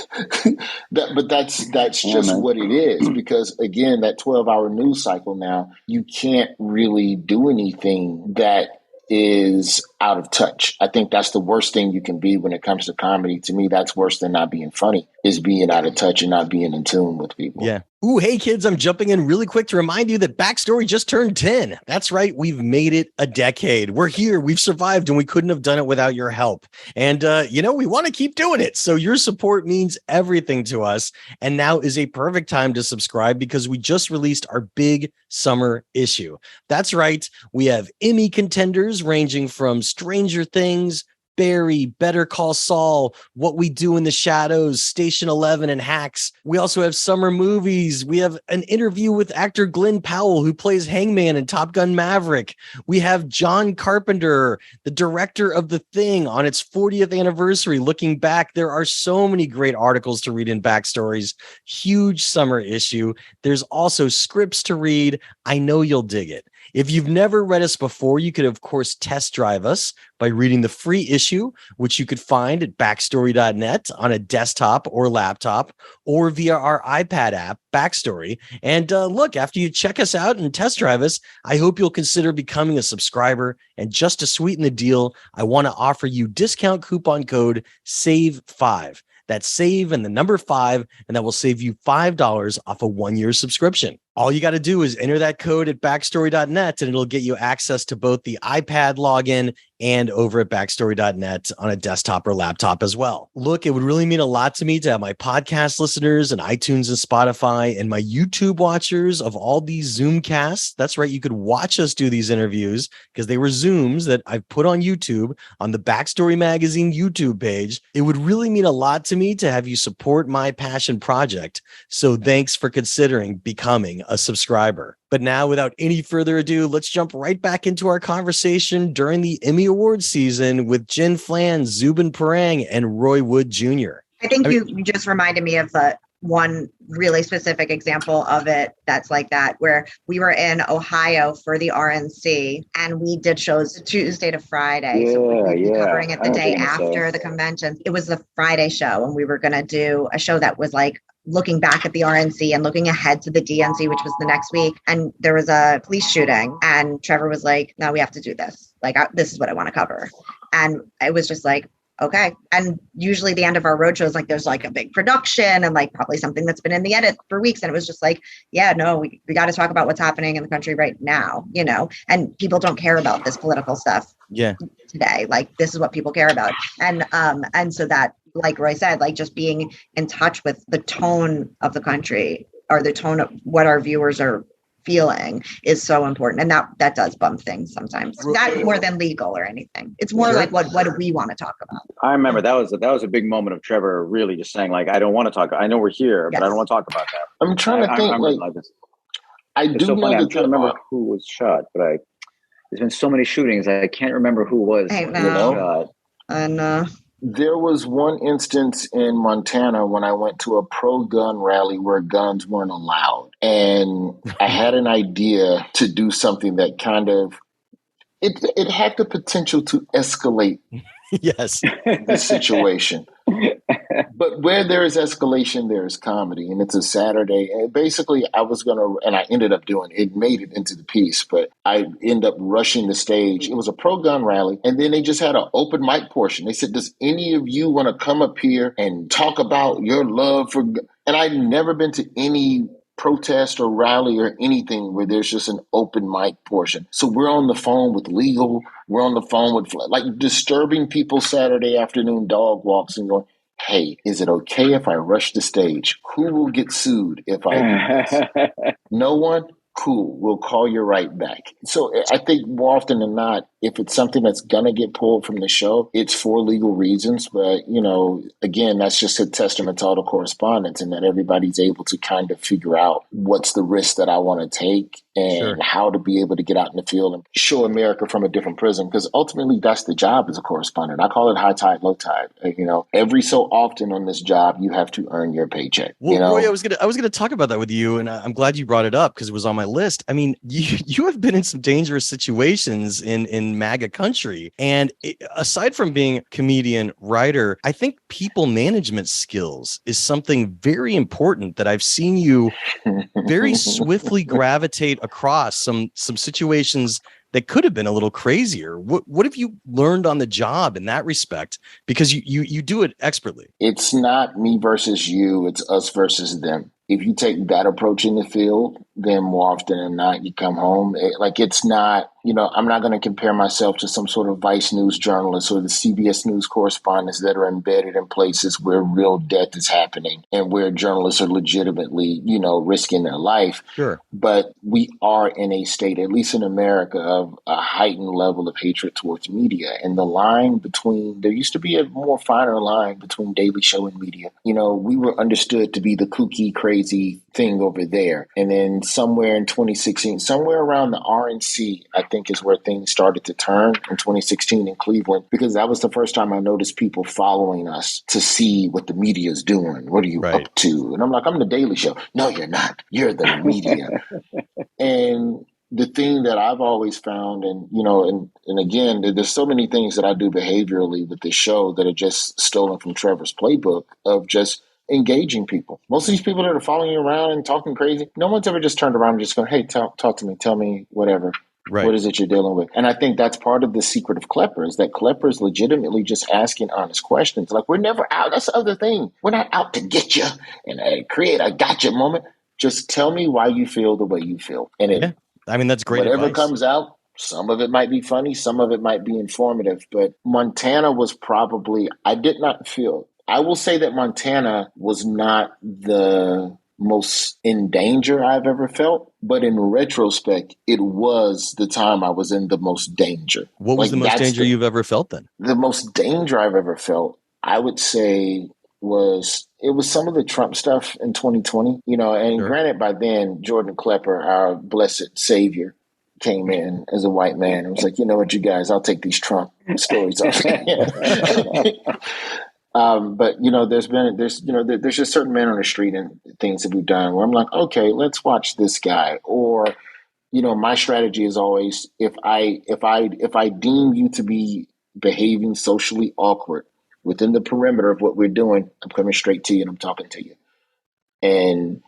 But that's just what it is, because again, that 12-hour news cycle now, you can't really do anything that is out of touch. I think that's the worst thing you can be when it comes to comedy. To me, that's worse than not being funny, is being out of touch and not being in tune with people. Yeah. Ooh, hey kids, I'm jumping in really quick to remind you that Backstory just turned 10. That's right. We've made it a decade. We're here. We've survived, and we couldn't have done it without your help. And, we want to keep doing it. So your support means everything to us. And now is a perfect time to subscribe, because we just released our big summer issue. That's right. We have Emmy contenders ranging from Stranger Things, Barry, Better Call Saul, What We Do in the Shadows, Station 11, and Hacks. We also have summer movies. We have an interview with actor Glenn Powell, who plays Hangman in Top Gun Maverick. We have John Carpenter, the director of The Thing, on its 40th anniversary. Looking back, there are so many great articles to read in Backstories. Huge summer issue. There's also scripts to read. I know you'll dig it. If you've never read us before, you could, of course, test drive us by reading the free issue, which you could find at backstory.net on a desktop or laptop, or via our iPad app, Backstory. And look, after you check us out and test drive us, I hope you'll consider becoming a subscriber. And just to sweeten the deal, I want to offer you discount coupon code SAVE5. That's SAVE and the number 5, and that will save you $5 off a 1-year subscription. All you got to do is enter that code at backstory.net, and it'll get you access to both the iPad login and over at backstory.net on a desktop or laptop as well. Look, it would really mean a lot to me to have my podcast listeners and iTunes and Spotify and my YouTube watchers of all these Zoom casts. That's right. You could watch us do these interviews because they were Zooms that I've put on YouTube on the Backstory Magazine YouTube page. It would really mean a lot to me to have you support my passion project. So thanks for considering becoming a subscriber. But now, without any further ado, let's jump right back into our conversation during the Emmy Awards season with Jen Flanz, Zhubin Parang, and Roy Wood Jr. I think you just reminded me of one really specific example of it that's like that, where we were in Ohio for the RNC and we did shows Tuesday to Friday. Yeah, so we were covering it the day so. after the convention. It was the Friday show, and we were going to do a show that was like looking back at the RNC and looking ahead to the DNC, which was the next week. And there was a police shooting, and Trevor was like, no, we have to do this. Like, this is what I want to cover. And it was just like, okay. And usually the end of our road shows, like there's like a big production and like probably something that's been in the edit for weeks. And it was just like, yeah, no, we got to talk about what's happening in the country right now, and people don't care about this political stuff today. Like, this is what people care about. And so that, like Roy said, like just being in touch with the tone of the country or the tone of what our viewers are feeling is so important. And that does bump things sometimes. Not more than legal or anything. It's more like what do we want to talk about? I remember that was a big moment of Trevor really just saying, like, I don't want to talk. I know we're here, but I don't want to talk about that. I'm trying to think. I do so know funny. that I'm trying to remember who was shot, but there's been so many shootings. I can't remember who was shot. And there was one instance in Montana when I went to a pro-gun rally where guns weren't allowed. And I had an idea to do something that kind of, it had the potential to escalate the situation. But where there is escalation, there is comedy. And it's a Saturday. And basically, and I ended up doing it, made it into the piece, but I ended up rushing the stage. It was a pro-gun rally. And then they just had an open mic portion. They said, does any of you want to come up here and talk about your love for, and I'd never been to any protest or rally or anything where there's just an open mic portion. So we're on the phone with legal. We're on the phone with like disturbing people Saturday afternoon dog walks and going, hey, is it okay if I rush the stage? Who will get sued if I do this? No one? Cool. We'll call you right back. So I think more often than not, if it's something that's going to get pulled from the show, it's for legal reasons. But, again, that's just a testament to all the correspondence and that everybody's able to kind of figure out what's the risk that I want to take and how to be able to get out in the field and show America from a different prism. Because ultimately, that's the job as a correspondent. I call it high tide, low tide. Every so often on this job, you have to earn your paycheck. Well, Roy, I was gonna talk about that with you, and I'm glad you brought it up because it was on my list. I mean, you have been in some dangerous situations in MAGA country, and aside from being a comedian, writer, I think people management skills is something very important that I've seen you very swiftly gravitate across some situations that could have been a little crazier. What have you learned on the job in that respect? Because you do it expertly. It's not me versus you. It's us versus them. If you take that approach in the field, then more often than not, you come home. It's not, I'm not going to compare myself to some sort of Vice News journalist or the CBS News correspondents that are embedded in places where real death is happening and where journalists are legitimately, risking their life. Sure. But we are in a state, at least in America, of a heightened level of hatred towards media. And the line there used to be a more finer line between Daily Show and media. We were understood to be the kooky, crazy thing over there. And then somewhere in 2016, somewhere around the RNC, I think is where things started to turn in 2016 in Cleveland, because that was the first time I noticed people following us to see what the media is doing. What are you up to? And I'm like, I'm the Daily Show. No, you're not. You're the media. And the thing that I've always found, and again, there's so many things that I do behaviorally with this show that are just stolen from Trevor's playbook of just engaging people. Most of these people that are following you around and talking crazy, no one's ever just turned around and just going, hey, talk to me, tell me whatever. Right. What is it you're dealing with? And I think that's part of the secret of Klepper, is that Klepper is legitimately just asking honest questions. Like, we're never out. That's the other thing. We're not out to get you and create a gotcha moment. Just tell me why you feel the way you feel. And that's great whatever advice. comes out, some of it might be funny, some of it might be informative. But Montana was probably, I will say that Montana was not the most in danger I've ever felt. But in retrospect, it was the time I was in the most danger. What was the most danger you've ever felt then? The most danger I've ever felt, I would say, was some of the Trump stuff in 2020, and Sure. Granted, by then, Jordan Klepper, our blessed savior, came in as a white man and was like, you know what, you guys, I'll take these Trump stories off. But there's just certain men on the street and things that we've done where I'm like, okay, let's watch this guy. Or, my strategy is always, if I deem you to be behaving socially awkward within the perimeter of what we're doing, I'm coming straight to you and I'm talking to you. And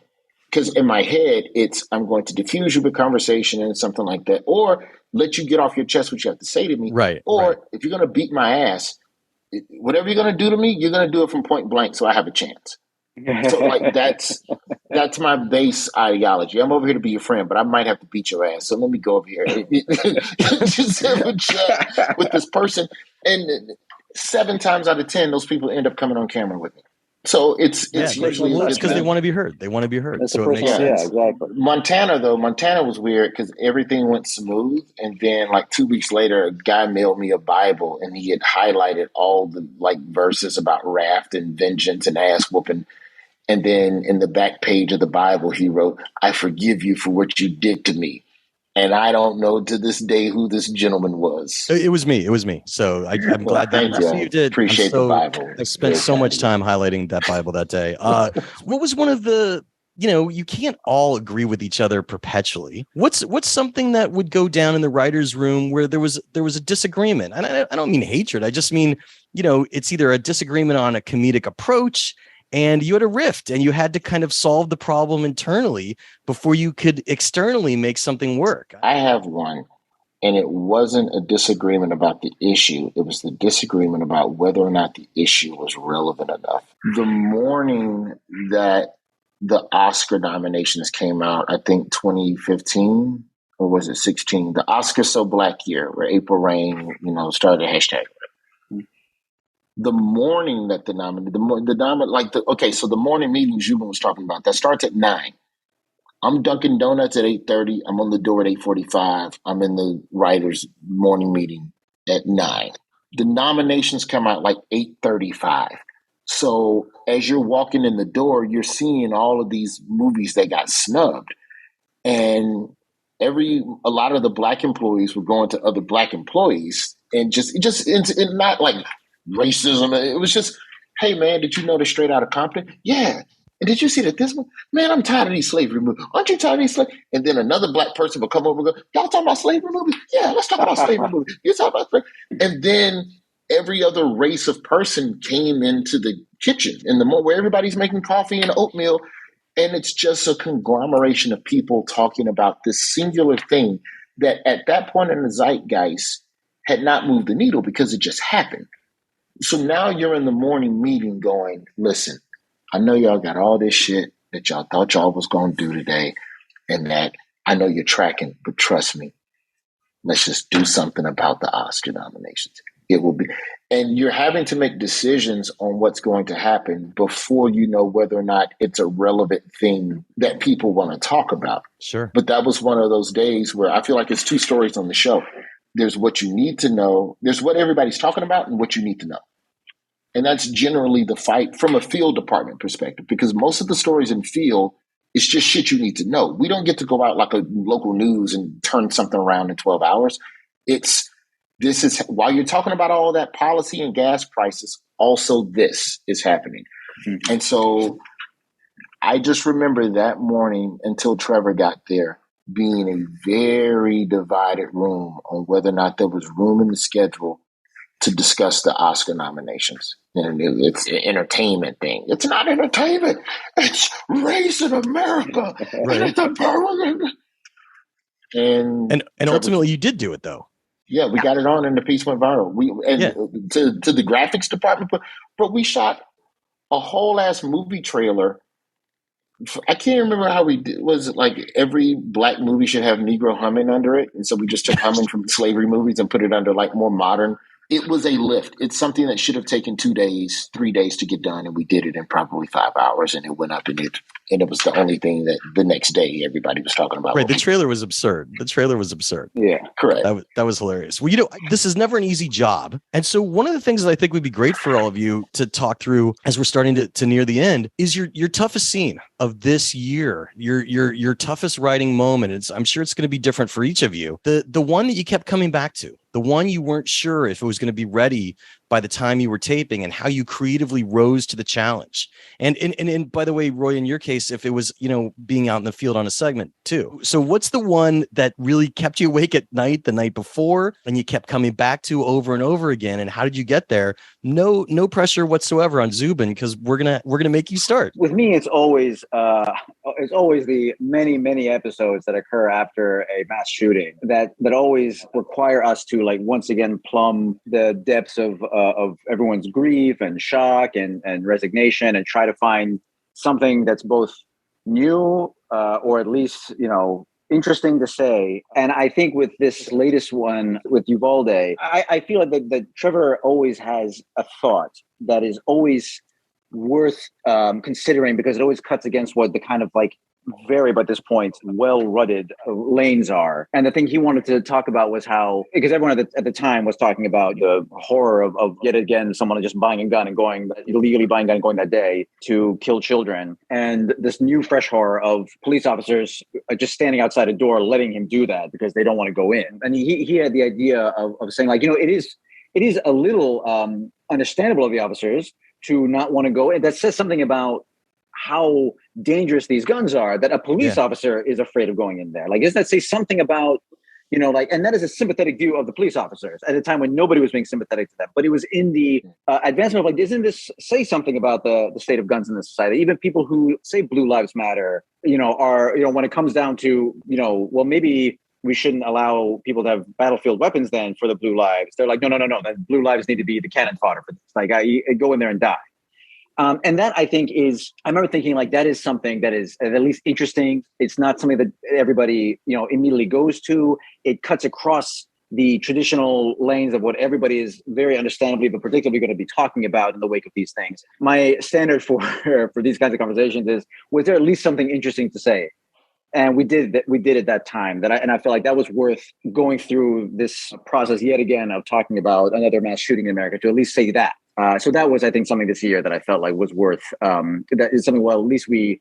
because in my head, I'm going to diffuse you with conversation and something like that, or let you get off your chest what you have to say to me. Right. Or if you're going to beat my ass, whatever you're going to do to me, you're going to do it from point blank so I have a chance. So that's my base ideology. I'm over here to be your friend, but I might have to beat your ass. So let me go over here and just have a chat with this person. And 7 times out of 10, those people end up coming on camera with me. So it's usually it's because they want to be heard. They want to be heard. That's so it makes sense. Yeah, exactly. Montana was weird because everything went smooth, and then 2 weeks later, a guy mailed me a Bible, and he had highlighted all the verses about wrath and vengeance and ass whooping. And then in the back page of the Bible, he wrote, "I forgive you for what you did to me." And I don't know to this day who this gentleman was. It was me. So I'm glad that you received it. Appreciate the Bible. I spent so much time highlighting that Bible that day. What was one of the, you can't all agree with each other perpetually. What's something that would go down in the writer's room where there was a disagreement? And I don't mean hatred. I just mean, it's either a disagreement on a comedic approach, and you had a rift and you had to kind of solve the problem internally before you could externally make something work. I have one, and it wasn't a disagreement about the issue. It was the disagreement about whether or not the issue was relevant enough. The morning that the Oscar nominations came out, I think 2015, or was it 16? The Oscar So Black year, where April Rain, started a hashtag. The morning that the morning meeting Zhubin was talking about, that starts at 9. I'm Dunkin' Donuts at 8:30. I'm on the door at 8:45. I'm in the writers' morning meeting at 9. The nominations come out 8:35. So as you're walking in the door, you're seeing all of these movies that got snubbed, and a lot of the Black employees were going to other Black employees, and it's not racism. It was just, hey man, did you know they're straight out of Compton? Yeah. And did you see that this one? Man, I'm tired of these slavery movies. Aren't you tired of these slavery? And then another Black person will come over and go, y'all talking about slavery movies? Yeah, let's talk about slavery movies. You talk about slavery. And then every other race of person came into the kitchen in the morning where everybody's making coffee and oatmeal. And it's just a conglomeration of people talking about this singular thing that at that point in the zeitgeist had not moved the needle because it just happened. So now you're in the morning meeting going, listen, I know y'all got all this shit that y'all thought y'all was going to do today. and that I know you're tracking, but trust me, let's just do something about the Oscar nominations. It will be, and you're having to make decisions on what's going to happen before you know whether or not it's a relevant thing that people want to talk about. Sure. But that was one of those days where I feel like it's two stories on the show. There's what you need to know. There's what everybody's talking about and what you need to know. And that's generally the fight from a field department perspective, because most of the stories in field, it's just shit you need to know. We don't get to go out like a local news and turn something around in 12 hours. This is while you're talking about all that policy and gas prices, also this is happening. Mm-hmm. And so I just remember that morning until Trevor got there being a very divided room on whether or not there was room in the schedule to discuss the Oscar nominations. And it's an entertainment thing. It's not entertainment. It's race in America. Right. And it's a and ultimately you did do it though. Yeah, we got it on and the piece went viral. To the graphics department, but we shot a whole ass movie trailer. I can't remember how we did. Was it like every black movie should have Negro humming under it? And so we just took humming from slavery movies and put it under like more modern. It was a lift. It's something that should have taken 2 days, 3 days to get done. And we did it in probably 5 hours, and it went up and it was the only thing that the next day everybody was talking about. Right. The trailer was absurd. Yeah, correct. That was hilarious. Well, this is never an easy job. And so one of the things that I think would be great for all of you to talk through as we're starting to near the end is your toughest scene of this year, your toughest writing moment. I'm sure it's going to be different for each of you. The one that you kept coming back to, the one you weren't sure if it was going to be ready by the time you were taping, and how you creatively rose to the challenge. And by the way, Roy, in your case, if it was, being out in the field on a segment too. So what's the one that really kept you awake at night the night before and you kept coming back to over and over again? And how did you get there? No pressure whatsoever on Zhubin, because we're going to make you start. With me, it's always the many episodes that occur after a mass shooting that always require us to once again plumb the depths of everyone's grief and shock and resignation, and try to find something that's both new or at least interesting to say. And I think with this latest one with Uvalde, I feel like that Trevor always has a thought that is always worth considering, because it always cuts against what the kind of very, but at this point, well-rutted lanes are. And the thing he wanted to talk about was how, because everyone at the time was talking about the horror of yet again, someone just buying a gun and going, illegally buying a gun and going that day to kill children. And this new fresh horror of police officers just standing outside a door, letting him do that because they don't want to go in. And he had the idea of saying it is a little understandable of the officers to not want to go in. That says something about how dangerous these guns are, that a police officer is afraid of going in there. Doesn't that say something about, and that is a sympathetic view of the police officers at a time when nobody was being sympathetic to them. But it was in the advancement of doesn't this say something about the state of guns in this society? Even people who say Blue Lives Matter, are, when it comes down to, well, maybe we shouldn't allow people to have battlefield weapons then for the blue lives. They're like, no, that blue lives need to be the cannon fodder for this. Go in there and die. And that I think I remember thinking that is something that is at least interesting. It's not something that everybody, immediately goes to. It cuts across the traditional lanes of what everybody is very understandably but predictably going to be talking about in the wake of these things. My standard for these kinds of conversations is, was there at least something interesting to say? And we did at that time. And I feel like that was worth going through this process yet again of talking about another mass shooting in America to at least say that. So that was, I think, something this year that I felt like was worth. That is something. Well, at least we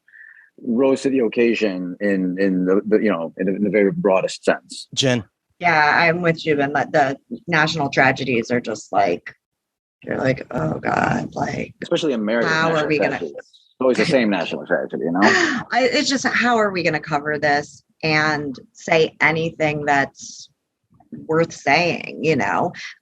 rose to the occasion in the very broadest sense. Jen, yeah, I'm with Zhubin. The national tragedies are just you're like, oh God, especially American. How are we gonna? It's always the same national tragedy, It's just, how are we going to cover this and say anything that's worth saying,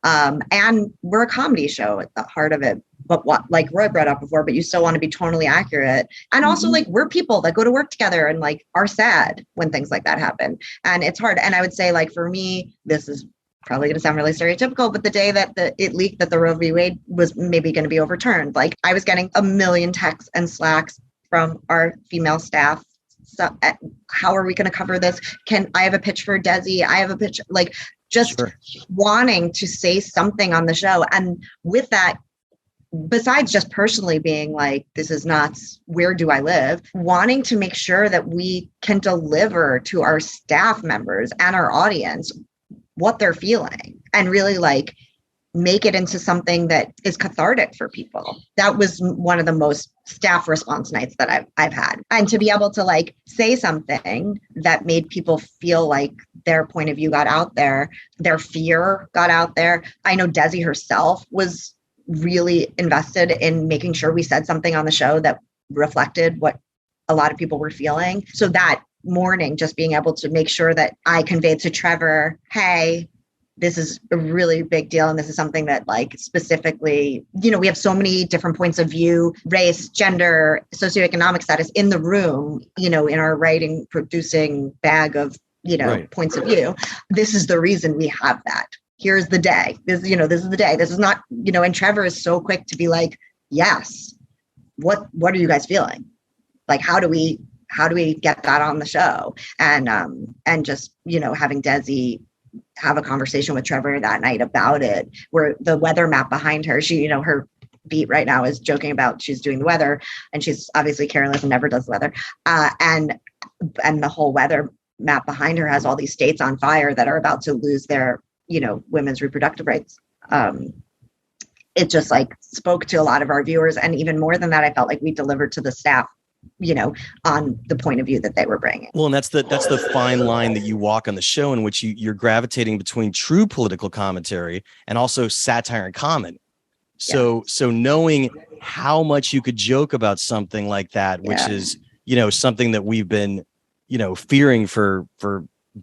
and we're a comedy show at the heart of it, but what, Roy brought up before, but you still want to be totally accurate. And also we're people that go to work together and are sad when things like that happen. And it's hard. And I would say for me, this is probably going to sound really stereotypical, but the day that it leaked that the Roe v. Wade was maybe going to be overturned, I was getting a million texts and slacks from our female staff So, how are we going to cover this? I have a pitch for Desi? I have a pitch, like just wanting to say something on the show. And with that, besides just personally being like, this is nuts, where do I live? Wanting to make sure that we can deliver to our staff members and our audience what they're feeling and really like make it into something that is cathartic for people. That was one of the most staff response nights that I've had. And to be able to like say something that made people feel like their point of view got out there, their fear got out there. I know Desi herself was really invested in making sure we said something on the show that reflected what a lot of people were feeling. So that morning, just being able to make sure that I conveyed to Trevor, hey, this is a really big deal. And this is something that like specifically, you know, we have so many different points of view, race, gender, socioeconomic status in the room, you know, in our writing, producing bag of, you know, points of view. This is the reason we have that. Here's the day. This, you know, this is the day. This is not, you know, and Trevor is so quick to be like, yes, what are you guys feeling? Like, how do we get that on the show? And just, you know, having Desi have a conversation with Trevor that night about it, where the weather map behind her, she, you know, her beat right now is joking about she's doing the weather and she's obviously careless and never does the weather. And the whole weather map behind her has all these states on fire that are about to lose their, you know, women's reproductive rights. It just like spoke to a lot of our viewers. And even more than that, I felt like we delivered to the staff, you know, on the point of view that they were bringing. Well, and that's the fine line that you walk on the show, in which you're gravitating between true political commentary and also satire and comment. So knowing how much you could joke about something like that, which is, you know, something that we've been, you know, fearing for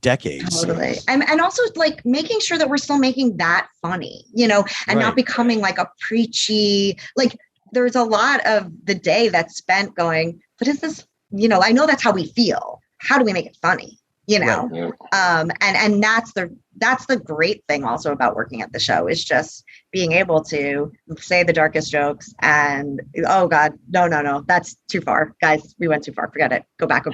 decades. Totally. And also like making sure that we're still making that funny, you know, and not becoming like a preachy, like there's a lot of the day that's spent going, but is this, you know, I know that's how we feel. How do we make it funny? You know? Right. And that's the great thing also about working at the show, is just being able to say the darkest jokes and, oh God, no, that's too far. Guys, we went too far. Forget it. Go back.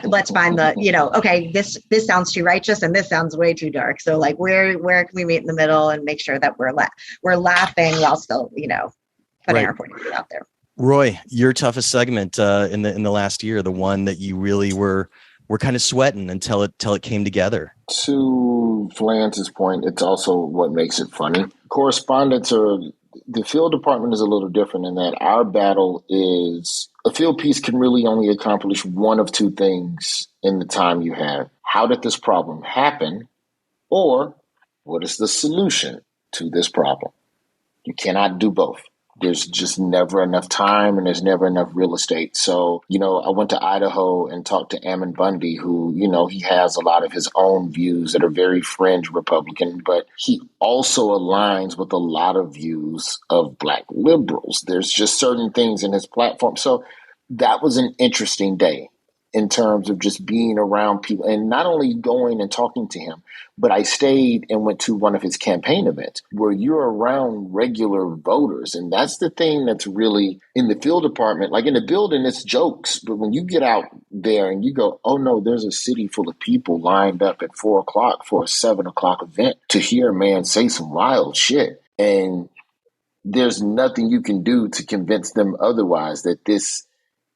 Let's find the, you know, okay, this sounds too righteous and this sounds way too dark. So like where can we meet in the middle and make sure that we're laughing while still, you know, putting our point of view out there. Roy, your toughest segment in the last year, the one that you really were kind of sweating until it came together. To Flanz's point, it's also what makes it funny. Correspondents the field department is a little different in that our battle is a field piece can really only accomplish one of two things in the time you have. How did this problem happen? Or what is the solution to this problem? You cannot do both. There's just never enough time and there's never enough real estate. So, you know, I went to Idaho and talked to Ammon Bundy, who, you know, he has a lot of his own views that are very fringe Republican, but he also aligns with a lot of views of Black liberals. There's just certain things in his platform. So that was an interesting day in terms of just being around people and not only going and talking to him, but I stayed and went to one of his campaign events where you're around regular voters. And that's the thing that's really in the field department. Like in the building, it's jokes. But when you get out there and you go, oh no, there's a city full of people lined up at 4:00 for a 7:00 event to hear a man say some wild shit. And there's nothing you can do to convince them otherwise that this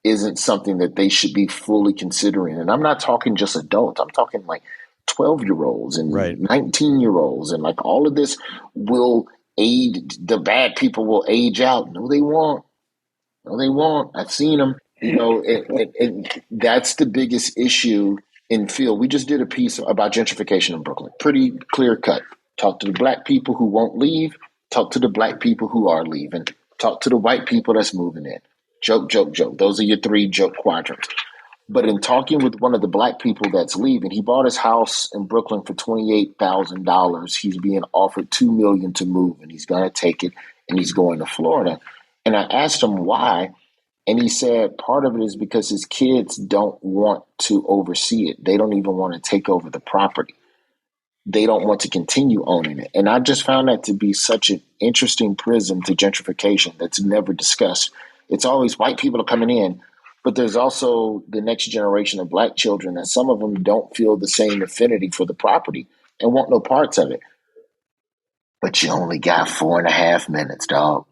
isn't something that they should be fully considering. And I'm not talking just adults. I'm talking like 12-year-olds and 19-year-olds. And like all of this will aid, the bad people will age out. No, they won't. I've seen them. You know, that's the biggest issue in field. We just did a piece about gentrification in Brooklyn. Pretty clear cut. Talk to the Black people who won't leave. Talk to the Black people who are leaving. Talk to the white people that's moving in. Joke, joke, joke. Those are your three joke quadrants. But in talking with one of the Black people that's leaving, he bought his house in Brooklyn for $28,000. He's being offered $2 million to move, and he's going to take it, and he's going to Florida. And I asked him why, and he said part of it is because his kids don't want to oversee it. They don't even want to take over the property. They don't want to continue owning it. And I just found that to be such an interesting prism to gentrification that's never discussed. It's always white people are coming in. But there's also the next generation of Black children that some of them don't feel the same affinity for the property and want no parts of it. But you only got 4.5 minutes, dog.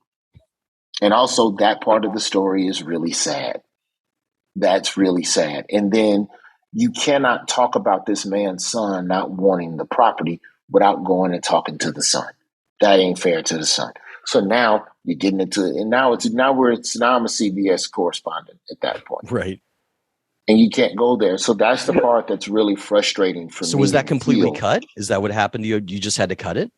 And also that part of the story is really sad. That's really sad. And then you cannot talk about this man's son not wanting the property without going and talking to the son. That ain't fair to the son. So now you're getting into it, and now I'm a CBS correspondent at that point, Right? And you can't go there. So that's the part that's really frustrating for me. So was that completely cut? Is that what happened to you? You just had to cut it?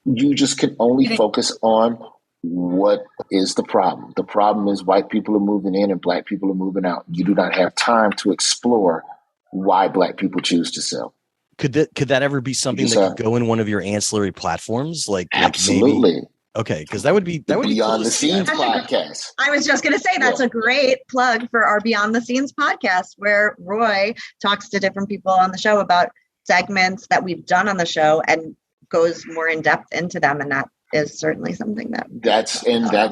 You just can only focus on what is the problem. The problem is white people are moving in and Black people are moving out. You do not have time to explore why Black people choose to sell. Could that ever be something that could go in one of your ancillary platforms? Absolutely. Maybe, okay, because that would be Beyond the Scenes podcast. I was just going to say that's a great plug for our Beyond the Scenes podcast, where Roy talks to different people on the show about segments that we've done on the show and goes more in depth into them, and that is certainly something that's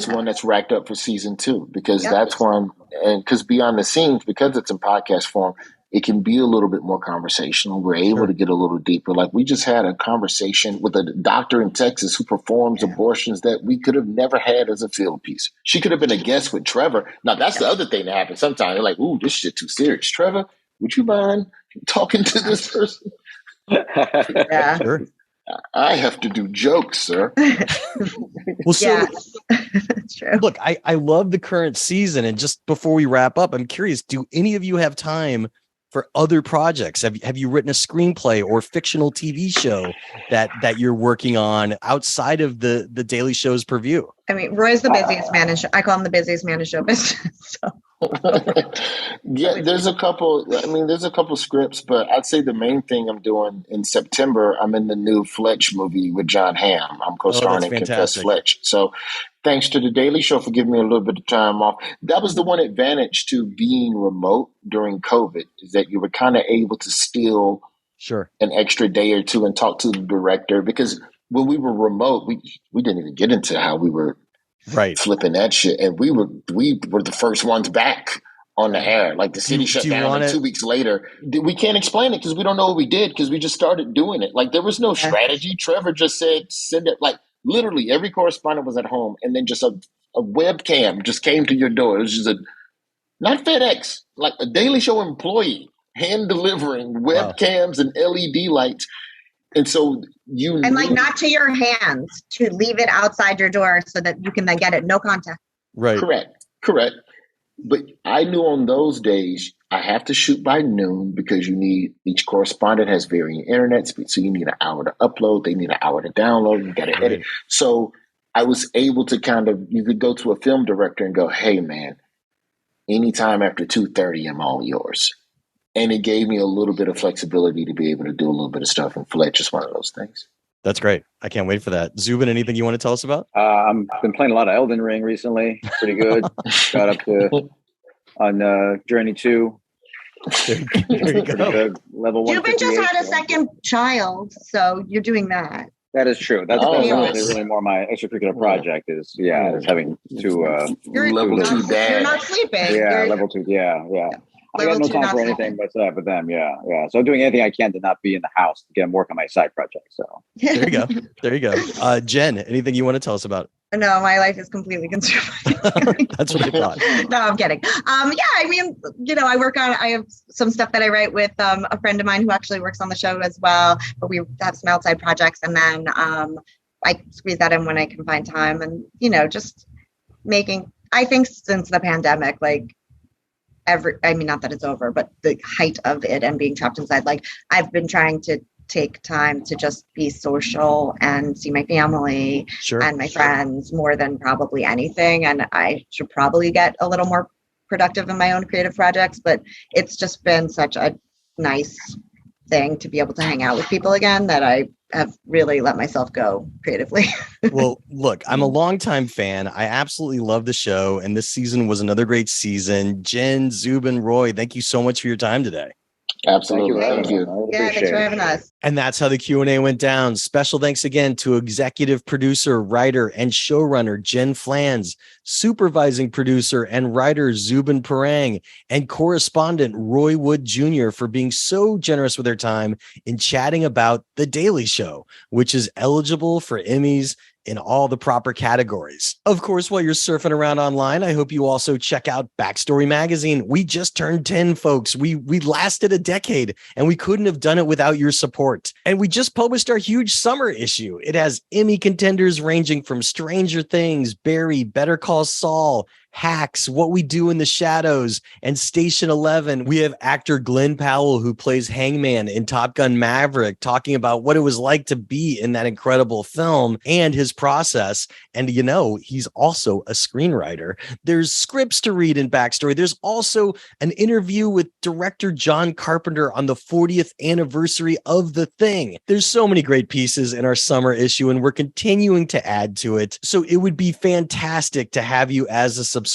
one that's racked up for season 2, because that's one, and because Beyond the Scenes, because it's in podcast form, it can be a little bit more conversational. We're able to get a little deeper. Like we just had a conversation with a doctor in Texas who performs abortions that we could have never had as a field piece. She could have been a guest with Trevor. Now that's the other thing that happens sometimes. They're like, ooh, this shit too serious. Trevor, would you mind talking to this person? Yeah. Sure. I have to do jokes, sir. Well, so that's true. Look, I love the current season. And just before we wrap up, I'm curious, do any of you have time for other projects? Have you written a screenplay or fictional TV show that you're working on outside of the Daily Show's purview? I mean, Roy's the busiest man I call him the busiest man in show business. So. Yeah, there's a couple scripts, but I'd say the main thing I'm doing in September, I'm in the new Fletch movie with John Hamm. I'm co-starring in Confess Fletch. So thanks to the Daily Show for giving me a little bit of time off. That was the one advantage to being remote during COVID, is that you were kind of able to steal an extra day or two and talk to the director, because when we were remote, we didn't even get into how we were flipping that shit, and we were the first ones back on the air. Like the city shut down, and 2 weeks later, we can't explain it because we don't know what we did, because we just started doing it. Like there was no strategy. Trevor just said send it. Like literally every correspondent was at home, and then just a webcam just came to your door. It was just not FedEx, like a Daily Show employee hand delivering webcams and LED lights. And so not to your hands, to leave it outside your door so that you can then get it, no contact. Right. Correct. But I knew on those days I have to shoot by noon, because each correspondent has varying internet speed. So you need an hour to upload, they need an hour to download, you got to edit. So I was able to you could go to a film director and go, hey man, anytime after 2:30, I'm all yours. And it gave me a little bit of flexibility to be able to do a little bit of stuff. And Fletch is one of those things. That's great. I can't wait for that. Zhubin, anything you want to tell us about? I've been playing a lot of Elden Ring recently. Pretty good. Got up to on Journey 2. There you go. Level 1. Zhubin just had a second child, so you're doing that. That is true. That's really more my extracurricular project is having to level 2 dad. You're not sleeping. Yeah, level 2. Yeah. I got no time for anything but them. Yeah. So doing anything I can to not be in the house to get work on my side project. So there you go. Jen, anything you want to tell us about? No, my life is completely consumed. That's what I thought. No, I'm kidding. I mean, I have some stuff that I write with a friend of mine who actually works on the show as well, but we have some outside projects, and then I squeeze that in when I can find time, and just making, I think since the pandemic, like not that it's over, but the height of it and being trapped inside, like I've been trying to take time to just be social and see my family and my friends more than probably anything. And I should probably get a little more productive in my own creative projects, but it's just been such a nice thing to be able to hang out with people again that I have really let myself go creatively. Well, look, I'm a longtime fan. I absolutely love the show, and this season was another great season. Jen, Zhubin, Roy, thank you so much for your time today. Absolutely. Thank you. Yeah, thanks for having us. And that's how the Q&A went down. Special thanks again to executive producer, writer, and showrunner Jen Flanz, supervising producer and writer Zhubin, and correspondent Roy Wood Jr. for being so generous with their time in chatting about The Daily Show, which is eligible for Emmys in all the proper categories. Of course, while you're surfing around online, I hope you also check out Backstory Magazine. We just turned 10, folks. We lasted a decade, and we couldn't have done it without your support. And we just published our huge summer issue. It has Emmy contenders ranging from Stranger Things, Barry, Better Call Saul, Hacks, What We Do in the Shadows, and Station 11. We have actor Glenn Powell, who plays Hangman in Top Gun Maverick, talking about what it was like to be in that incredible film and his process. And, you know, he's also a screenwriter. There's scripts to read in Backstory. There's also an interview with director John Carpenter on the 40th anniversary of The Thing. There's so many great pieces in our summer issue, and we're continuing to add to it. So it would be fantastic to have you as a subscriber.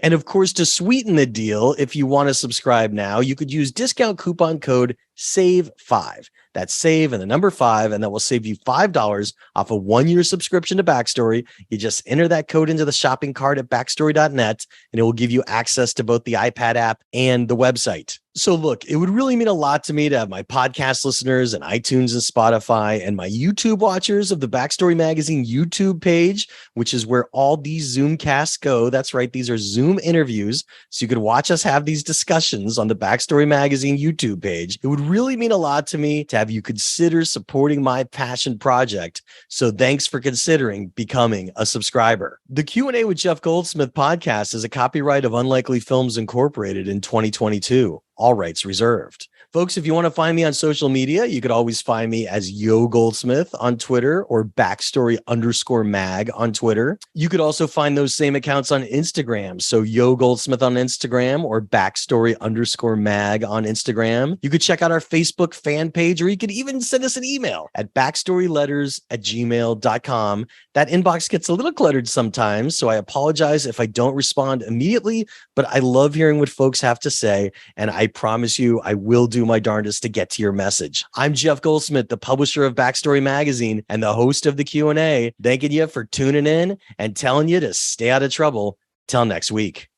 And of course, to sweeten the deal, if you want to subscribe now, you could use discount coupon code SAVE5. That's SAVE and the number 5, and that will save you $5 off a 1-year subscription to Backstory. You just enter that code into the shopping cart at backstory.net, and it will give you access to both the iPad app and the website. So look, it would really mean a lot to me to have my podcast listeners and iTunes and Spotify and my YouTube watchers of the Backstory Magazine YouTube page, which is where all these Zoomcasts go. That's right. These are Zoom interviews. So you could watch us have these discussions on the Backstory Magazine YouTube page. It would really mean a lot to me to have you consider supporting my passion project. So thanks for considering becoming a subscriber. The Q&A with Jeff Goldsmith podcast is a copyright of Unlikely Films Incorporated in 2022. All rights reserved. Folks, if you want to find me on social media, you could always find me as Yo Goldsmith on Twitter or Backstory_mag on Twitter. You could also find those same accounts on Instagram. So Yo Goldsmith on Instagram or Backstory_mag on Instagram. You could check out our Facebook fan page, or you could even send us an email at backstoryletters@gmail.com. That inbox gets a little cluttered sometimes, so I apologize if I don't respond immediately, but I love hearing what folks have to say, and I promise you I will do my darndest to get to your message. I'm Jeff Goldsmith, the publisher of Backstory Magazine and the host of the Q&A, thanking you for tuning in and telling you to stay out of trouble. Till next week.